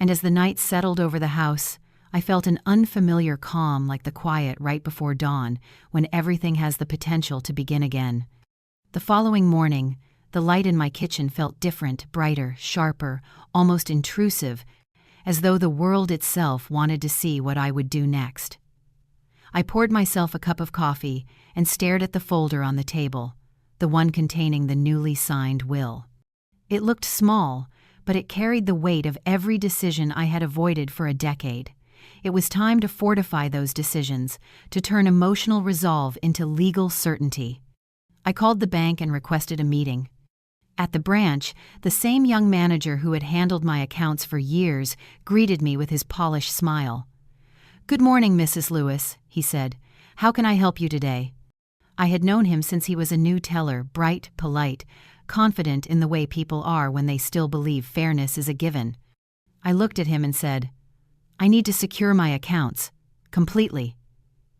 And as the night settled over the house, I felt an unfamiliar calm like the quiet right before dawn, when everything has the potential to begin again. The following morning, the light in my kitchen felt different, brighter, sharper, almost intrusive, as though the world itself wanted to see what I would do next. I poured myself a cup of coffee and stared at the folder on the table, the one containing the newly signed will. It looked small, but it carried the weight of every decision I had avoided for a decade. It was time to fortify those decisions, to turn emotional resolve into legal certainty. I called the bank and requested a meeting. At the branch, the same young manager who had handled my accounts for years greeted me with his polished smile. "Good morning, Mrs. Lewis," he said. "How can I help you today?" I had known him since he was a new teller, bright, polite, confident in the way people are when they still believe fairness is a given. I looked at him and said, "I need to secure my accounts. Completely."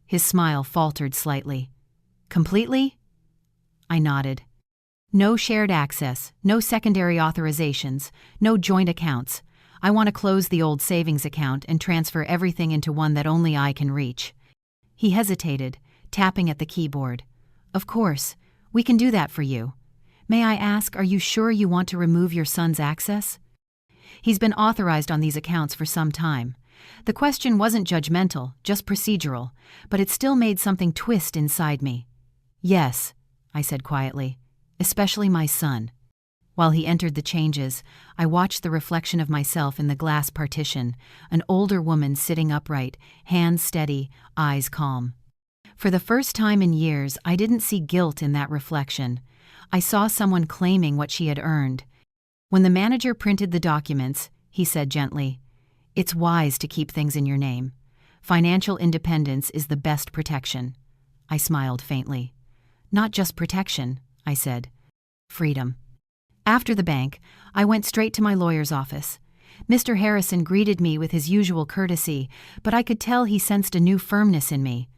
His smile faltered slightly. "Completely?" I nodded. "No shared access, no secondary authorizations, no joint accounts. I want to close the old savings account and transfer everything into one that only I can reach." He hesitated, tapping at the keyboard. "Of course, we can do that for you. May I ask, are you sure you want to remove your son's access?" He's been authorized on these accounts for some time. The question wasn't judgmental, just procedural, but it still made something twist inside me. "Yes," I said quietly, "especially my son." While he entered the changes, I watched the reflection of myself in the glass partition, an older woman sitting upright, hands steady, eyes calm. For the first time in years, I didn't see guilt in that reflection. I saw someone claiming what she had earned. When the manager printed the documents, he said gently, "It's wise to keep things in your name. Financial independence is the best protection." I smiled faintly. "Not just protection," I said. "Freedom." After the bank, I went straight to my lawyer's office. Mr. Harrison greeted me with his usual courtesy, but I could tell he sensed a new firmness in me.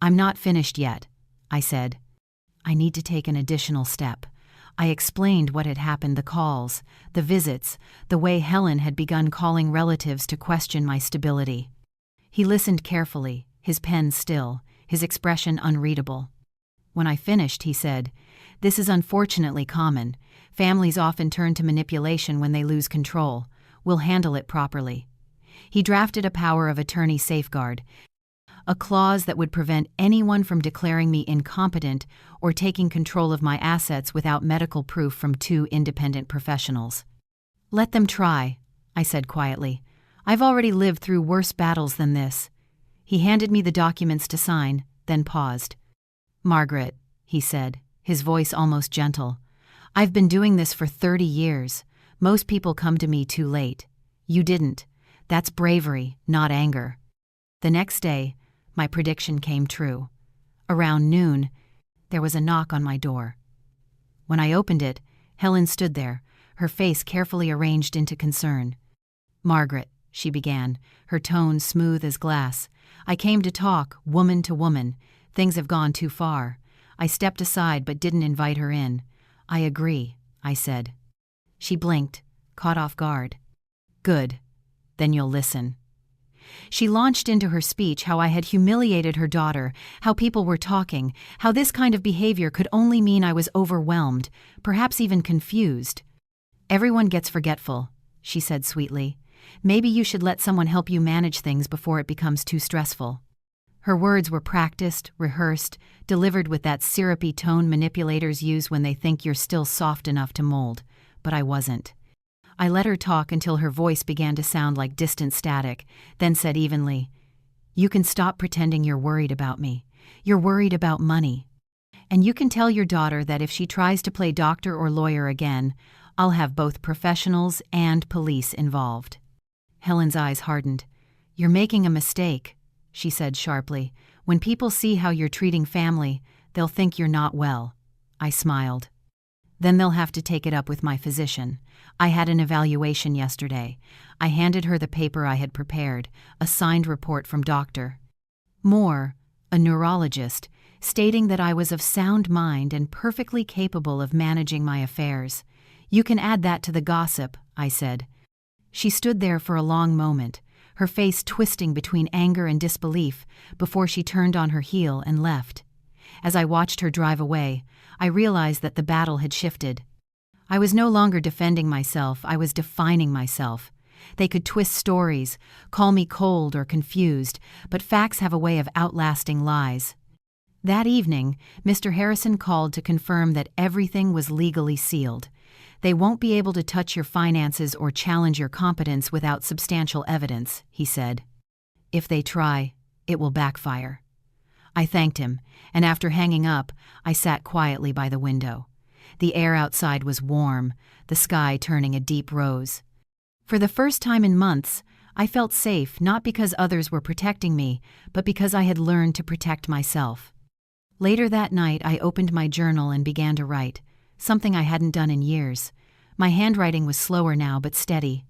"I'm not finished yet," I said. "I need to take an additional step." I explained what had happened, the calls, the visits, the way Helen had begun calling relatives to question my stability. He listened carefully, his pen still, his expression unreadable. When I finished, he said, "This is unfortunately common. Families often turn to manipulation when they lose control. We'll handle it properly." He drafted a power of attorney safeguard, a clause that would prevent anyone from declaring me incompetent or taking control of my assets without medical proof from two independent professionals. "Let them try," I said quietly. "I've already lived through worse battles than this." He handed me the documents to sign, then paused. "Margaret," he said, his voice almost gentle, "I've been doing this for 30 years. Most people come to me too late. You didn't. That's bravery, not anger." The next day, my prediction came true. Around noon, there was a knock on my door. When I opened it, Helen stood there, her face carefully arranged into concern. "Margaret," she began, her tone smooth as glass, "I came to talk, woman to woman. Things have gone too far." I stepped aside but didn't invite her in. "I agree," I said. She blinked, caught off guard. "Good. Then you'll listen." She launched into her speech how I had humiliated her daughter, how people were talking, how this kind of behavior could only mean I was overwhelmed, perhaps even confused. "Everyone gets forgetful," she said sweetly. "Maybe you should let someone help you manage things before it becomes too stressful." Her words were practiced, rehearsed, delivered with that syrupy tone manipulators use when they think you're still soft enough to mold, but I wasn't. I let her talk until her voice began to sound like distant static, then said evenly, "You can stop pretending you're worried about me. You're worried about money. And you can tell your daughter that if she tries to play doctor or lawyer again, I'll have both professionals and police involved." Helen's eyes hardened. "You're making a mistake," she said sharply. "When people see how you're treating family, they'll think you're not well." I smiled. "Then they'll have to take it up with my physician. I had an evaluation yesterday." I handed her the paper I had prepared, a signed report from Dr. Moore, a neurologist. stating that I was of sound mind and perfectly capable of managing my affairs. "You can add that to the gossip," I said. She stood there for a long moment, her face twisting between anger and disbelief, before she turned on her heel and left. As I watched her drive away, I realized that the battle had shifted. I was no longer defending myself, I was defining myself. They could twist stories, call me cold or confused, but facts have a way of outlasting lies. That evening, Mr. Harrison called to confirm that everything was legally sealed. "They won't be able to touch your finances or challenge your competence without substantial evidence," he said. "If they try, it will backfire." I thanked him, and after hanging up, I sat quietly by the window. The air outside was warm, the sky turning a deep rose. For the first time in months, I felt safe not because others were protecting me, but because I had learned to protect myself. Later that night, I opened my journal and began to write, something I hadn't done in years. My handwriting was slower now, but steady.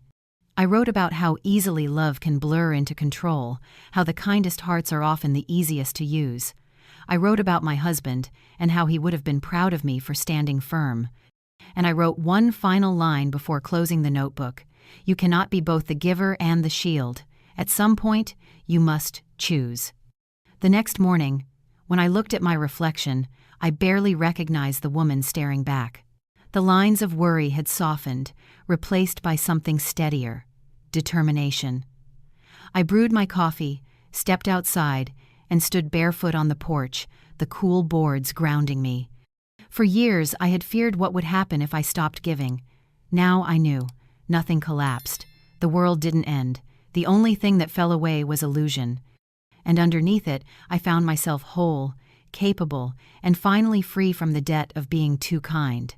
I wrote about how easily love can blur into control, how the kindest hearts are often the easiest to use. I wrote about my husband and how he would have been proud of me for standing firm. And I wrote one final line before closing the notebook. "You cannot be both the giver and the shield. At some point, you must choose." The next morning, when I looked at my reflection, I barely recognized the woman staring back. The lines of worry had softened, replaced by something steadier: determination. I brewed my coffee, stepped outside, and stood barefoot on the porch, the cool boards grounding me. For years, I had feared what would happen if I stopped giving. Now I knew. Nothing collapsed. The world didn't end. The only thing that fell away was illusion. And underneath it, I found myself whole, capable, and finally free from the debt of being too kind.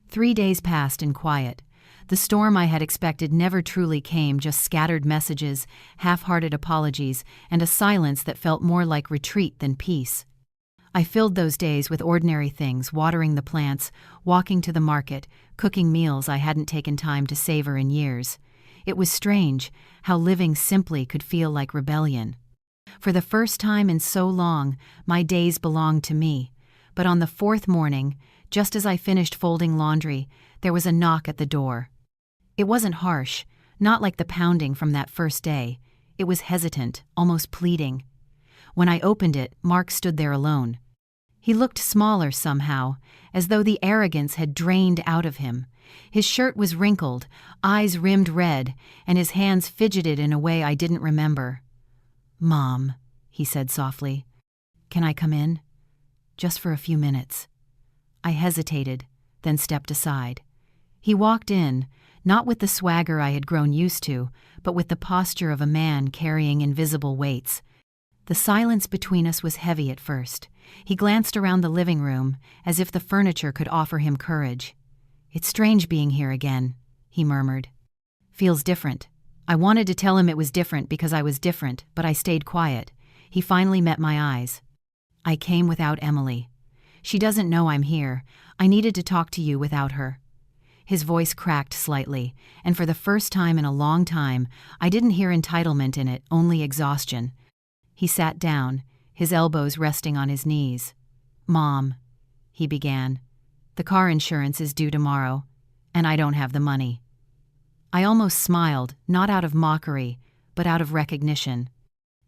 3 days passed in quiet. The storm I had expected never truly came, just scattered messages, half-hearted apologies, and a silence that felt more like retreat than peace. I filled those days with ordinary things: watering the plants, walking to the market, cooking meals I hadn't taken time to savor in years. It was strange how living simply could feel like rebellion. For the first time in so long, my days belonged to me. But on the 4th morning, just as I finished folding laundry, there was a knock at the door. It wasn't harsh, not like the pounding from that first day. It was hesitant, almost pleading. When I opened it, Mark stood there alone. He looked smaller somehow, as though the arrogance had drained out of him. His shirt was wrinkled, eyes rimmed red, and his hands fidgeted in a way I didn't remember. "Mom," he said softly, "can I come in? Just for a few minutes." I hesitated, then stepped aside. He walked in, not with the swagger I had grown used to, but with the posture of a man carrying invisible weights. The silence between us was heavy at first. He glanced around the living room, as if the furniture could offer him courage. "It's strange being here again," he murmured. "Feels different." I wanted to tell him it was different because I was different, but I stayed quiet. He finally met my eyes. "I came without Emily. She doesn't know I'm here. I needed to talk to you without her." His voice cracked slightly, and for the first time in a long time, I didn't hear entitlement in it, only exhaustion. He sat down, his elbows resting on his knees. "Mom," he began, "the car insurance is due tomorrow, and I don't have the money." I almost smiled, not out of mockery, but out of recognition.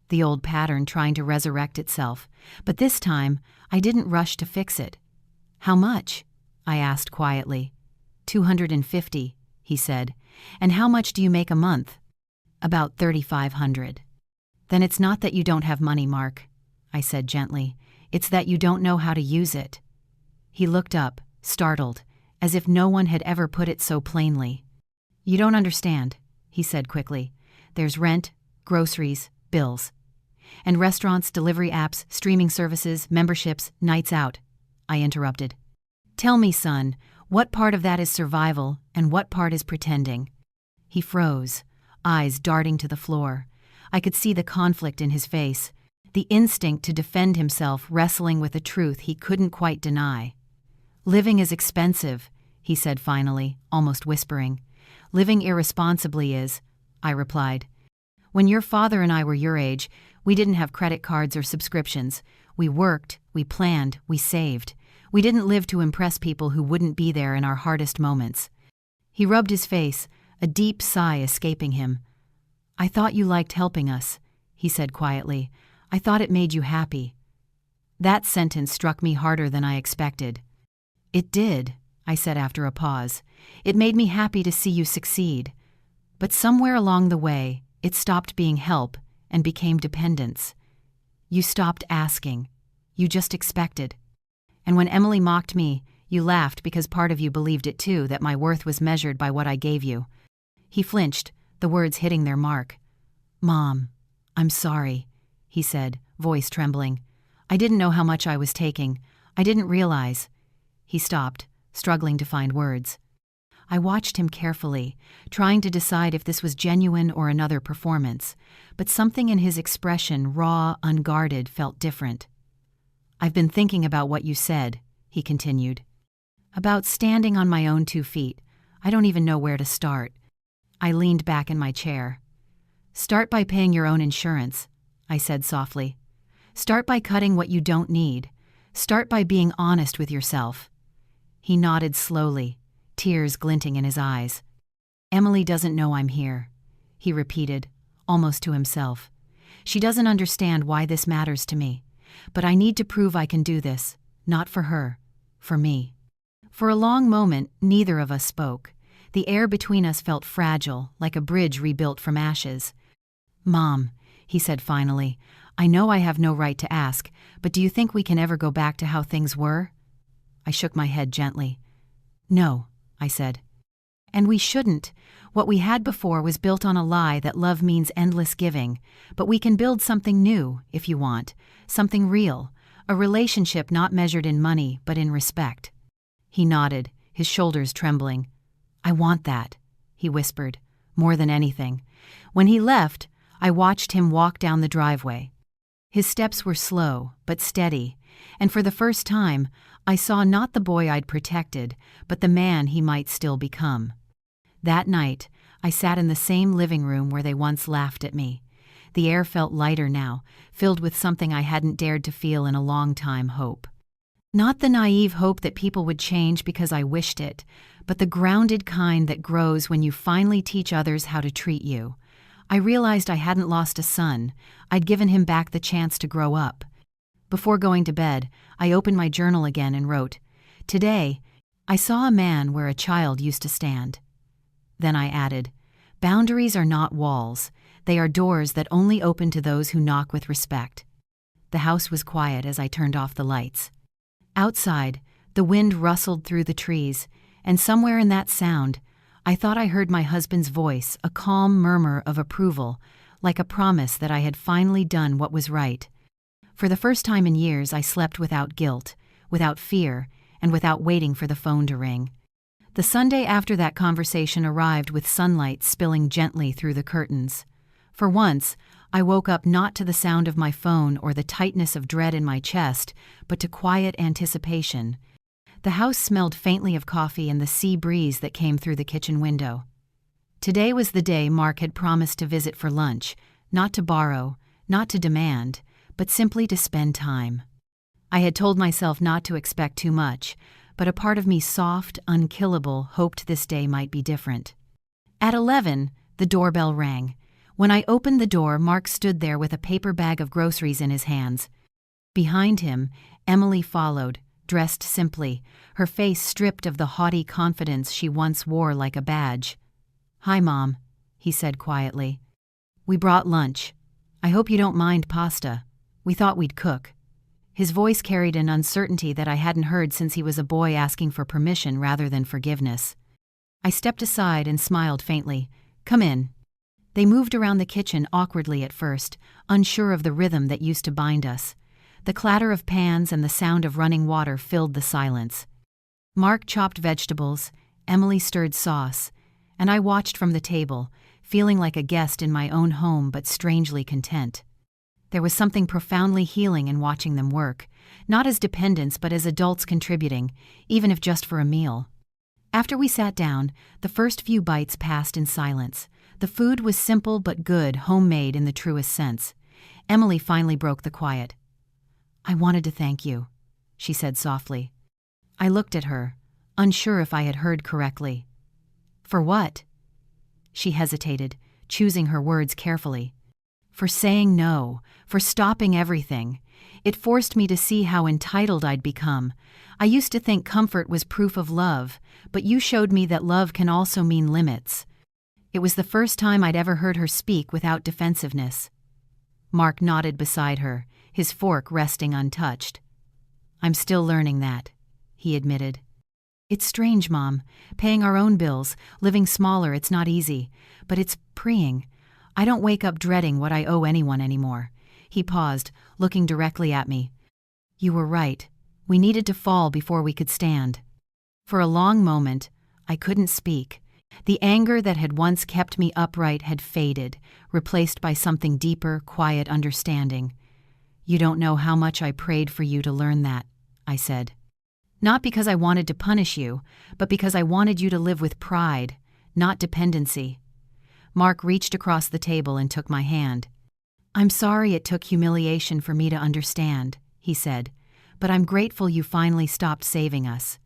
The old pattern trying to resurrect itself, but this time I didn't rush to fix it. "How much?" I asked quietly. $250, he said. "And how much do you make a month?" "About $3,500. "Then it's not that you don't have money, Mark," I said gently. "It's that you don't know how to use it." He looked up, startled, as if no one had ever put it so plainly. "You don't understand," he said quickly. "There's rent, groceries, bills. And restaurants, delivery apps, streaming services, memberships, nights out," I interrupted. "Tell me, son, what part of that is survival and what part is pretending?" He froze, eyes darting to the floor. I could see the conflict in his face, the instinct to defend himself wrestling with a truth he couldn't quite deny. "Living is expensive," he said finally, almost whispering. "Living irresponsibly is," I replied. "When your father and I were your age, we didn't have credit cards or subscriptions. We worked, we planned, we saved. We didn't live to impress people who wouldn't be there in our hardest moments. He rubbed his face, a deep sigh escaping him. "I thought you liked helping us," he said quietly. "I thought it made you happy." That sentence struck me harder than I expected. "It did," I said after a pause. "It made me happy to see you succeed. But somewhere along the way, it stopped being help and became dependence. You stopped asking. You just expected. And when Emily mocked me, you laughed because part of you believed it too, that my worth was measured by what I gave you." He flinched, the words hitting their mark. "Mom, I'm sorry," he said, voice trembling. "I didn't know how much I was taking. I didn't realize." He stopped, struggling to find words. I watched him carefully, trying to decide if this was genuine or another performance, but something in his expression, raw, unguarded, felt different. "I've been thinking about what you said," he continued. "About standing on my own 2 feet. I don't even know where to start." I leaned back in my chair. "Start by paying your own insurance," I said softly. "Start by cutting what you don't need. Start by being honest with yourself." He nodded slowly, tears glinting in his eyes. "Emily doesn't know I'm here," he repeated, almost to himself. "She doesn't understand why this matters to me. But I need to prove I can do this, not for her, for me." For a long moment, neither of us spoke. The air between us felt fragile, like a bridge rebuilt from ashes. "Mom," he said finally, "I know I have no right to ask, but do you think we can ever go back to how things were?" I shook my head gently. "No," I said. "And we shouldn't. What we had before was built on a lie that love means endless giving, but we can build something new, if you want, something real, a relationship not measured in money but in respect." He nodded, his shoulders trembling. "I want that," he whispered, "more than anything." When he left, I watched him walk down the driveway. His steps were slow, but steady, and for the first time, I saw not the boy I'd protected, but the man he might still become. That night, I sat in the same living room where they once laughed at me. The air felt lighter now, filled with something I hadn't dared to feel in a long time: hope. Not the naive hope that people would change because I wished it, but the grounded kind that grows when you finally teach others how to treat you. I realized I hadn't lost a son. I'd given him back the chance to grow up. Before going to bed, I opened my journal again and wrote, "Today, I saw a man where a child used to stand." Then I added, "Boundaries are not walls. They are doors that only open to those who knock with respect." The house was quiet as I turned off the lights. Outside, the wind rustled through the trees, and somewhere in that sound, I thought I heard my husband's voice, a calm murmur of approval, like a promise that I had finally done what was right. For the first time in years, I slept without guilt, without fear, and without waiting for the phone to ring. The Sunday after that conversation arrived with sunlight spilling gently through the curtains. For once, I woke up not to the sound of my phone or the tightness of dread in my chest, but to quiet anticipation. The house smelled faintly of coffee and the sea breeze that came through the kitchen window. Today was the day Mark had promised to visit for lunch, not to borrow, not to demand, but simply to spend time. I had told myself not to expect too much, but a part of me, soft, unkillable, hoped this day might be different. At 11, the doorbell rang. When I opened the door, Mark stood there with a paper bag of groceries in his hands. Behind him, Emily followed, dressed simply, her face stripped of the haughty confidence she once wore like a badge. "Hi, Mom," he said quietly. "We brought lunch. I hope you don't mind pasta. We thought we'd cook." His voice carried an uncertainty that I hadn't heard since he was a boy asking for permission rather than forgiveness. I stepped aside and smiled faintly. "Come in." They moved around the kitchen awkwardly at first, unsure of the rhythm that used to bind us. The clatter of pans and the sound of running water filled the silence. Mark chopped vegetables, Emily stirred sauce, and I watched from the table, feeling like a guest in my own home but strangely content. There was something profoundly healing in watching them work, not as dependents but as adults contributing, even if just for a meal. After we sat down, the first few bites passed in silence. The food was simple but good, homemade in the truest sense. Emily finally broke the quiet. "I wanted to thank you," she said softly. I looked at her, unsure if I had heard correctly. "For what?" She hesitated, choosing her words carefully. "For saying no, for stopping everything. It forced me to see how entitled I'd become. I used to think comfort was proof of love, but you showed me that love can also mean limits." It was the first time I'd ever heard her speak without defensiveness. Mark nodded beside her, his fork resting untouched. "I'm still learning that," he admitted. "It's strange, Mom. Paying our own bills, living smaller, it's not easy. But it's freeing. I don't wake up dreading what I owe anyone anymore." He paused, looking directly at me. "You were right. We needed to fall before we could stand." For a long moment, I couldn't speak. The anger that had once kept me upright had faded, replaced by something deeper, quiet understanding. "You don't know how much I prayed for you to learn that," I said. "Not because I wanted to punish you, but because I wanted you to live with pride, not dependency." Mark reached across the table and took my hand. "I'm sorry it took humiliation for me to understand," he said, "but I'm grateful you finally stopped saving us."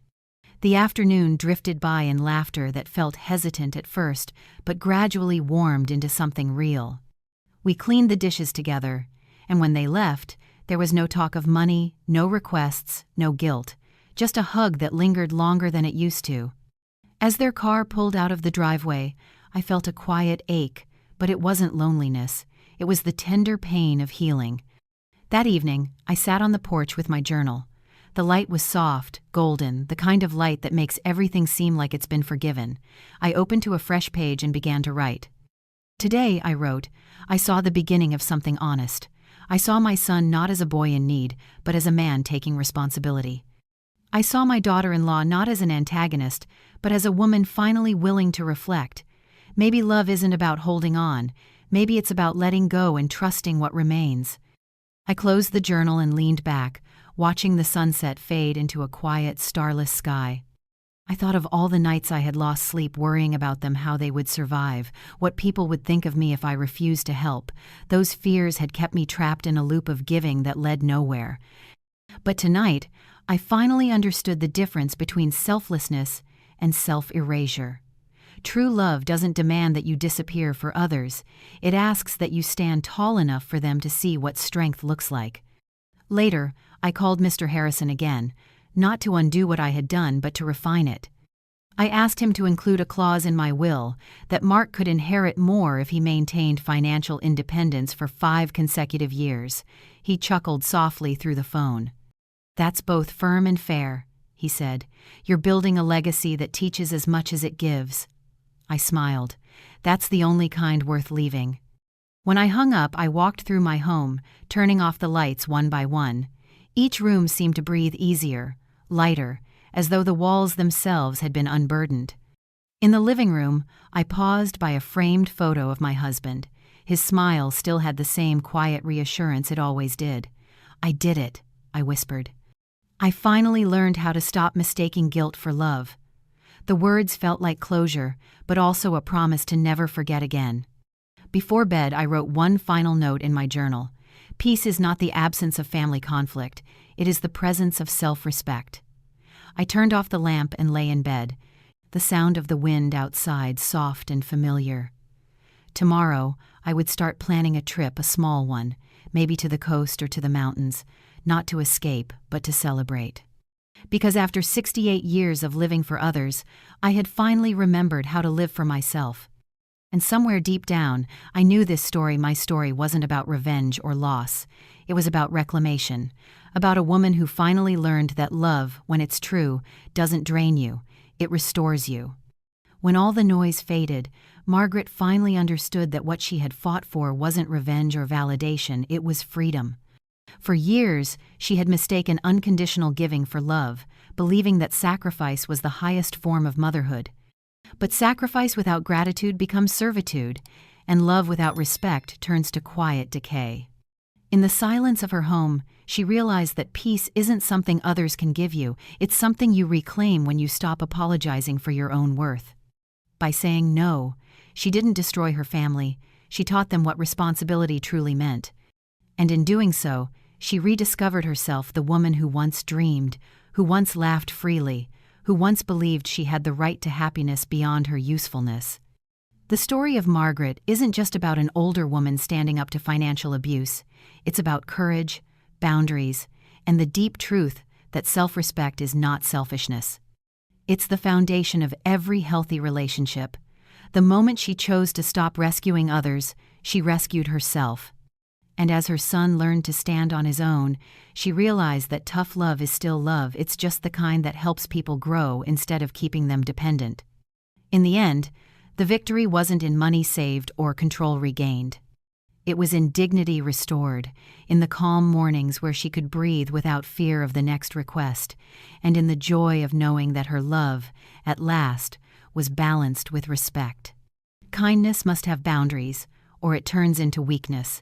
The afternoon drifted by in laughter that felt hesitant at first, but gradually warmed into something real. We cleaned the dishes together, and when they left, there was no talk of money, no requests, no guilt, just a hug that lingered longer than it used to. As their car pulled out of the driveway, I felt a quiet ache, but it wasn't loneliness. It was the tender pain of healing. That evening, I sat on the porch with my journal. The light was soft, golden, the kind of light that makes everything seem like it's been forgiven. I opened to a fresh page and began to write. "Today," I wrote, "I saw the beginning of something honest. I saw my son not as a boy in need, but as a man taking responsibility. I saw my daughter-in-law not as an antagonist, but as a woman finally willing to reflect. Maybe love isn't about holding on. Maybe it's about letting go and trusting what remains." I closed the journal and leaned back, watching the sunset fade into a quiet, starless sky. I thought of all the nights I had lost sleep worrying about them, how they would survive, what people would think of me if I refused to help. Those fears had kept me trapped in a loop of giving that led nowhere. But tonight, I finally understood the difference between selflessness and self-erasure. True love doesn't demand that you disappear for others. It asks that you stand tall enough for them to see what strength looks like. Later, I called Mr. Harrison again, not to undo what I had done, but to refine it. I asked him to include a clause in my will that Mark could inherit more if he maintained financial independence for 5 consecutive years. He chuckled softly through the phone. "That's both firm and fair," he said. "You're building a legacy that teaches as much as it gives." I smiled. That's the only kind worth leaving. When I hung up, I walked through my home, turning off the lights one by one. Each room seemed to breathe easier, lighter, as though the walls themselves had been unburdened. In the living room, I paused by a framed photo of my husband. His smile still had the same quiet reassurance it always did. "I did it," I whispered. "I finally learned how to stop mistaking guilt for love." The words felt like closure, but also a promise to never forget again. Before bed, I wrote one final note in my journal. Peace is not the absence of family conflict, it is the presence of self-respect. I turned off the lamp and lay in bed, the sound of the wind outside soft and familiar. Tomorrow, I would start planning a trip, a small one, maybe to the coast or to the mountains, not to escape, but to celebrate. Because after 68 years of living for others, I had finally remembered how to live for myself. And somewhere deep down, I knew my story wasn't about revenge or loss. It was about reclamation, about a woman who finally learned that love, when it's true, doesn't drain you, it restores you. When all the noise faded, Margaret finally understood that what she had fought for wasn't revenge or validation, it was freedom. For years, she had mistaken unconditional giving for love, believing that sacrifice was the highest form of motherhood. But sacrifice without gratitude becomes servitude, and love without respect turns to quiet decay. In the silence of her home, she realized that peace isn't something others can give you, it's something you reclaim when you stop apologizing for your own worth. By saying no, she didn't destroy her family, she taught them what responsibility truly meant. And in doing so, She rediscovered herself, the woman who once dreamed, who once laughed freely, who once believed she had the right to happiness beyond her usefulness. The story of Margaret isn't just about an older woman standing up to financial abuse. It's about courage, boundaries, and the deep truth that self-respect is not selfishness. It's the foundation of every healthy relationship. The moment she chose to stop rescuing others, she rescued herself. And as her son learned to stand on his own, she realized that tough love is still love. It's just the kind that helps people grow instead of keeping them dependent. In the end, the victory wasn't in money saved or control regained. It was in dignity restored, in the calm mornings where she could breathe without fear of the next request, and in the joy of knowing that her love, at last, was balanced with respect. Kindness must have boundaries, or it turns into weakness.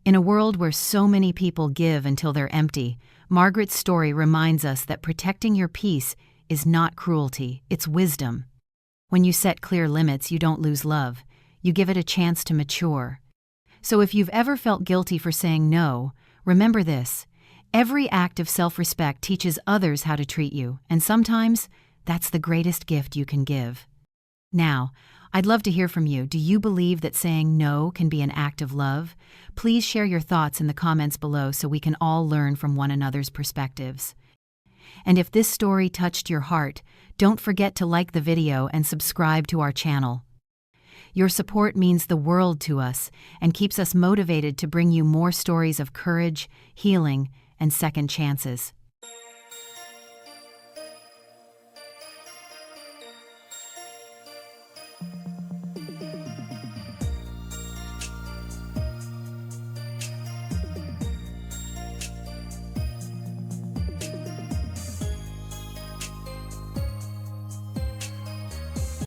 In a world where so many people give until they're empty, Margaret's story reminds us that protecting your peace is not cruelty, it's wisdom. When you set clear limits, you don't lose love. You give it a chance to mature. So if you've ever felt guilty for saying no, remember this: every act of self-respect teaches others how to treat you, and sometimes that's the greatest gift you can give. Now, I'd love to hear from you. Do you believe that saying no can be an act of love? Please share your thoughts in the comments below so we can all learn from one another's perspectives. And if this story touched your heart, don't forget to like the video and subscribe to our channel. Your support means the world to us and keeps us motivated to bring you more stories of courage, healing, and second chances.